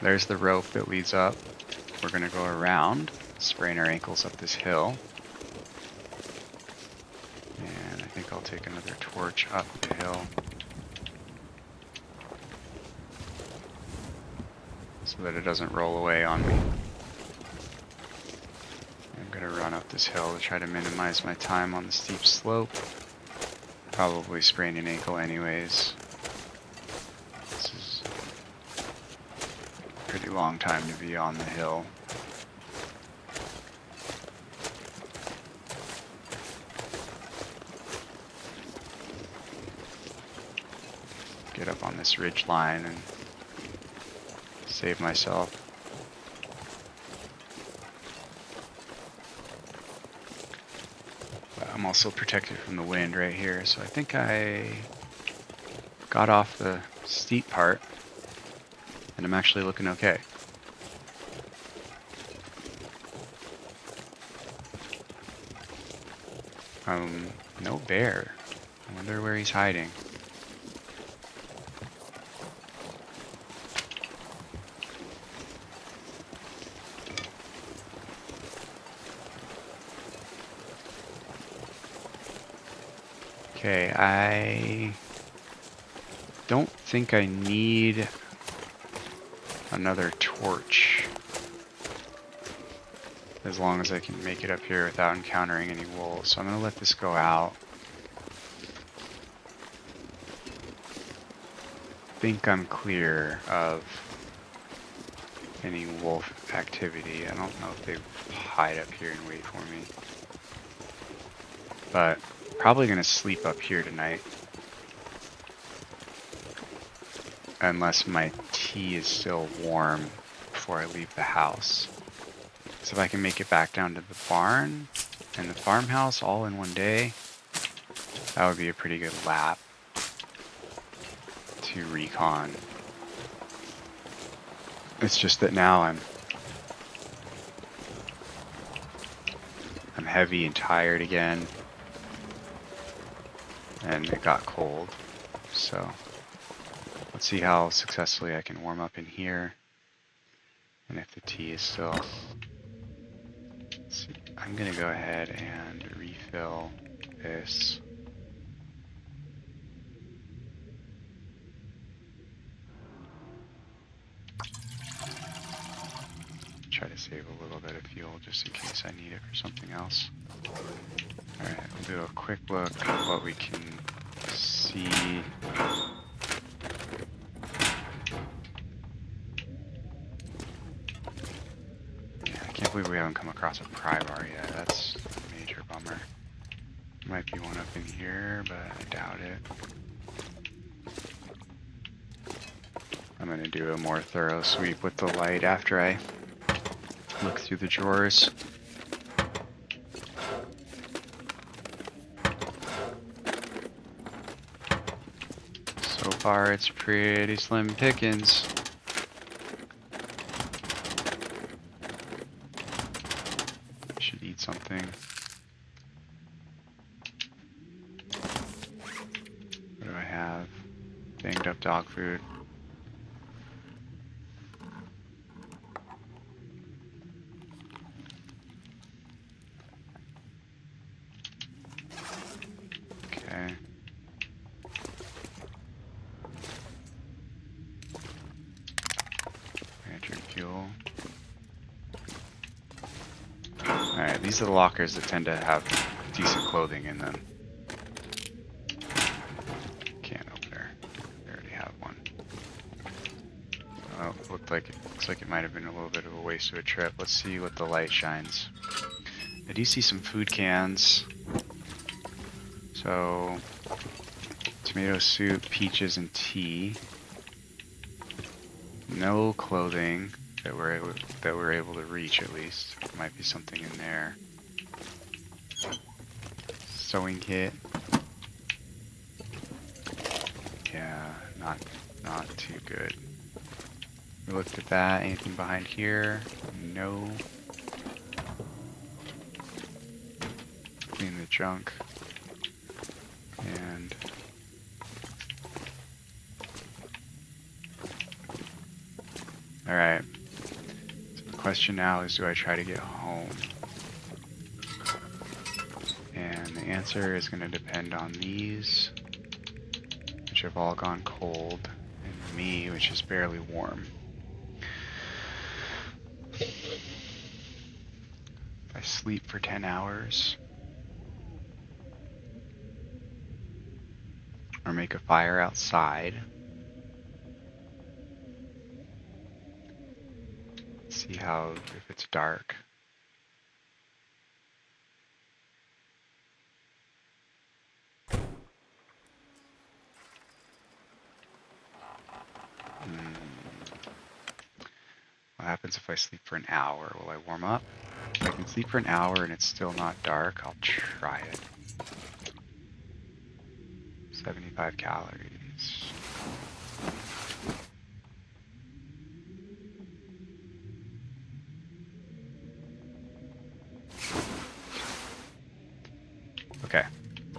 There's the rope that leads up. We're going to go around, sprain our ankles up this hill. And I think I'll take another torch up the hill. So that it doesn't roll away on me. I'm going to run up this hill to try to minimize my time on the steep slope. Probably sprain an ankle anyways. This is a pretty long time to be on the hill. Get up on this ridge line and save myself. But I'm also protected from the wind right here, so I think I got off the steep part and I'm actually looking okay. No bear. I wonder where he's hiding. Okay, I don't think I need another torch as long as I can make it up here without encountering any wolves. So I'm going to let this go out. I think I'm clear of any wolf activity. I don't know if they hide up here and wait for me. But probably going to sleep up here tonight. Unless my tea is still warm before I leave the house. So if I can make it back down to the barn and the farmhouse all in one day, that would be a pretty good lap to recon. It's just that now I'm heavy and tired again. And it got cold. So let's see how successfully I can warm up in here. And if the tea is still... Let's see. I'm going to go ahead and refill this. Try to save a little bit of fuel just in case I need it for something else. Alright, we'll do a quick look at what we can see. Yeah, I can't believe we haven't come across a pry bar yet. That's a major bummer. Might be one up in here, but I doubt it. I'm going to do a more thorough sweep with the light after I look through the drawers. So far it's pretty slim pickings. Should eat something. What do I have? Banged up dog food. Okay. Drink fuel. Alright, these are the lockers that tend to have decent clothing in them. Can opener. We already have one. Oh, looks like it might have been a little bit of a waste of a trip. Let's see what the light shines. I do see some food cans. So, tomato soup, peaches, and tea. No clothing that we're able to reach, at least. There might be something in there. Sewing kit. Yeah, not too good. We looked at that. Anything behind here? No. Clean the junk. And alright. So the question now is, do I try to get home? And the answer is going to depend on these, which have all gone cold, and me, which is barely warm. If I sleep for 10 hours, or make a fire outside, see how, if it's dark. What happens if I sleep for an hour? Will I warm up? If I can sleep for an hour and it's still not dark, I'll try it. 75 calories. Okay,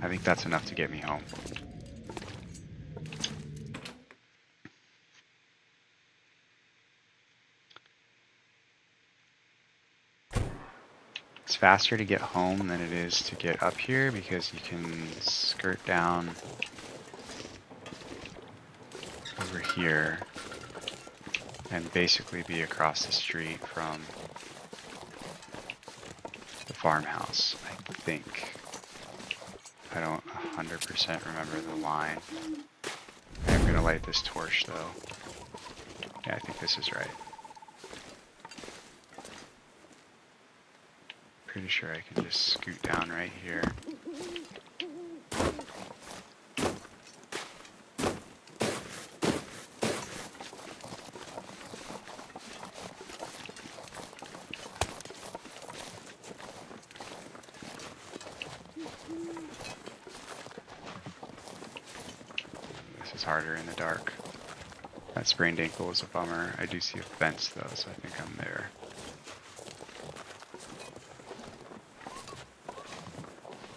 I think that's enough to get me home. It's faster to get home than it is to get up here because you can skirt down over here and basically be across the street from the farmhouse, I think. I don't 100% remember the line. I'm going to light this torch though. Yeah, I think this is right. Pretty sure I can just scoot down right here. This is harder in the dark. That sprained ankle is a bummer. I do see a fence though, so I think I'm there.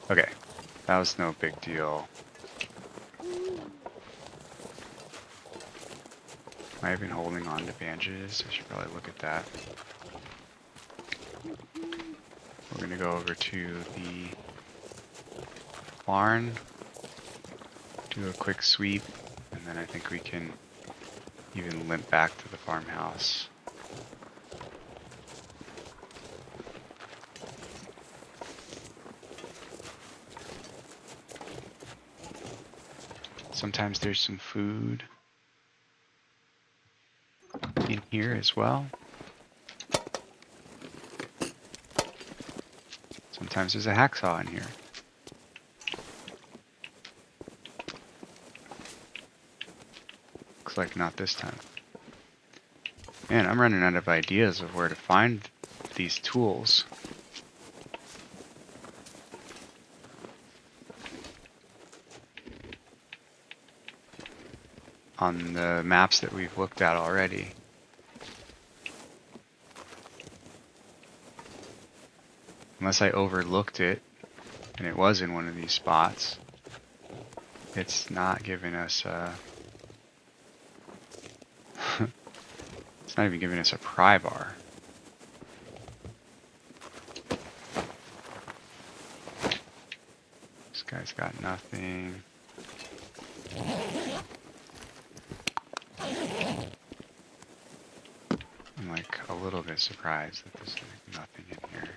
Okay, that was no big deal. Might have been holding on to bandages. I should probably look at that. We're gonna go over to the barn, do a quick sweep, and then I think we can even limp back to the farmhouse. Sometimes there's some food in here as well. Sometimes there's a hacksaw in here. Looks like not this time. Man, I'm running out of ideas of where to find these tools. On the maps that we've looked at already. Unless I overlooked it and it was in one of these spots, it's not giving us it's not even giving us a pry bar. This guy's got nothing. I'm like a little bit surprised that there's like nothing in here.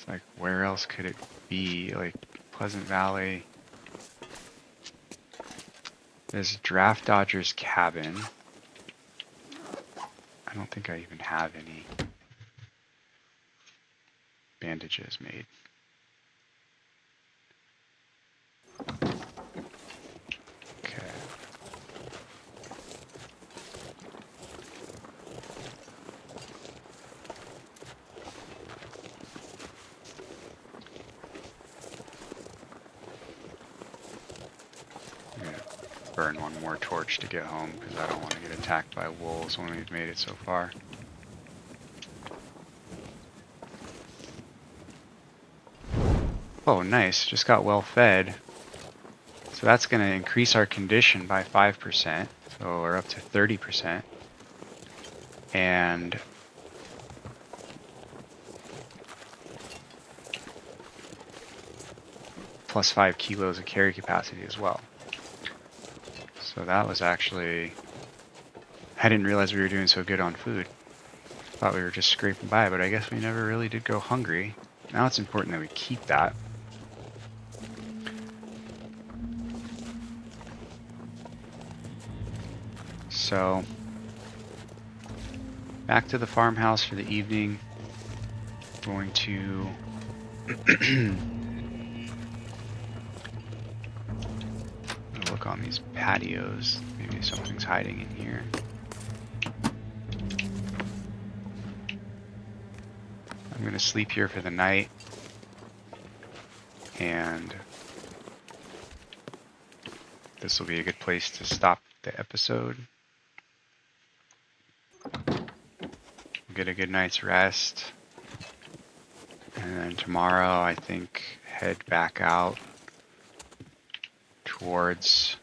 It's like, where else could it be? Like, Pleasant Valley. There's Draft Dodger's cabin. I don't think I even have any bandages made. Okay. I'm gonna burn one more torch to get home because I don't want to get attacked by wolves when we've made it so far. Oh, nice. Just got well fed. So that's going to increase our condition by 5%. So we're up to 30%. And plus 5 kilos of carry capacity as well. So that was actually... I didn't realize we were doing so good on food. Thought we were just scraping by, but I guess we never really did go hungry. Now it's important that we keep that. So, back to the farmhouse for the evening. Going to look on these patios. Maybe something's hiding in here. I'm going to sleep here for the night. And this will be a good place to stop the episode. Get a good night's rest. And then tomorrow, I think, head back out towards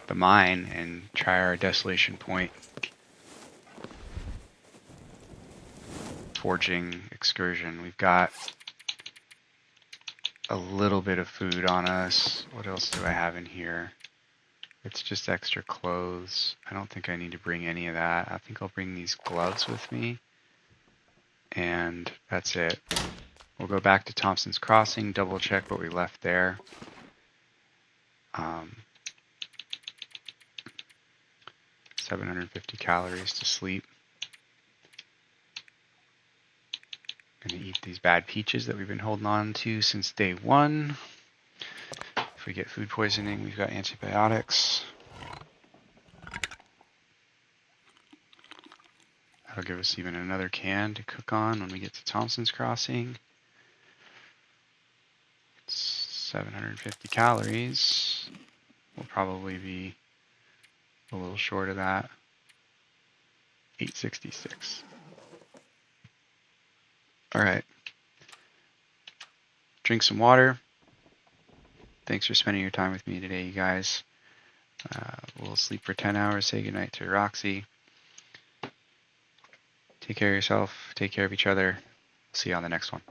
the mine and try our Desolation Point forging excursion. We've got a little bit of food on us. What else do I have in here? It's just extra clothes. I don't think I need to bring any of that. I think I'll bring these gloves with me. And that's it. We'll go back to Thompson's Crossing, double check what we left there. 750 calories to sleep. Gonna eat these bad peaches that we've been holding on to since day one. If we get food poisoning, we've got antibiotics. That'll give us even another can to cook on when we get to Thompson's Crossing. It's 750 calories. We'll probably be a little short of that. 866. All right. Drink some water. Thanks for spending your time with me today, you guys. We'll sleep for 10 hours. Say goodnight to Roxie. Take care of yourself. Take care of each other. See you on the next one.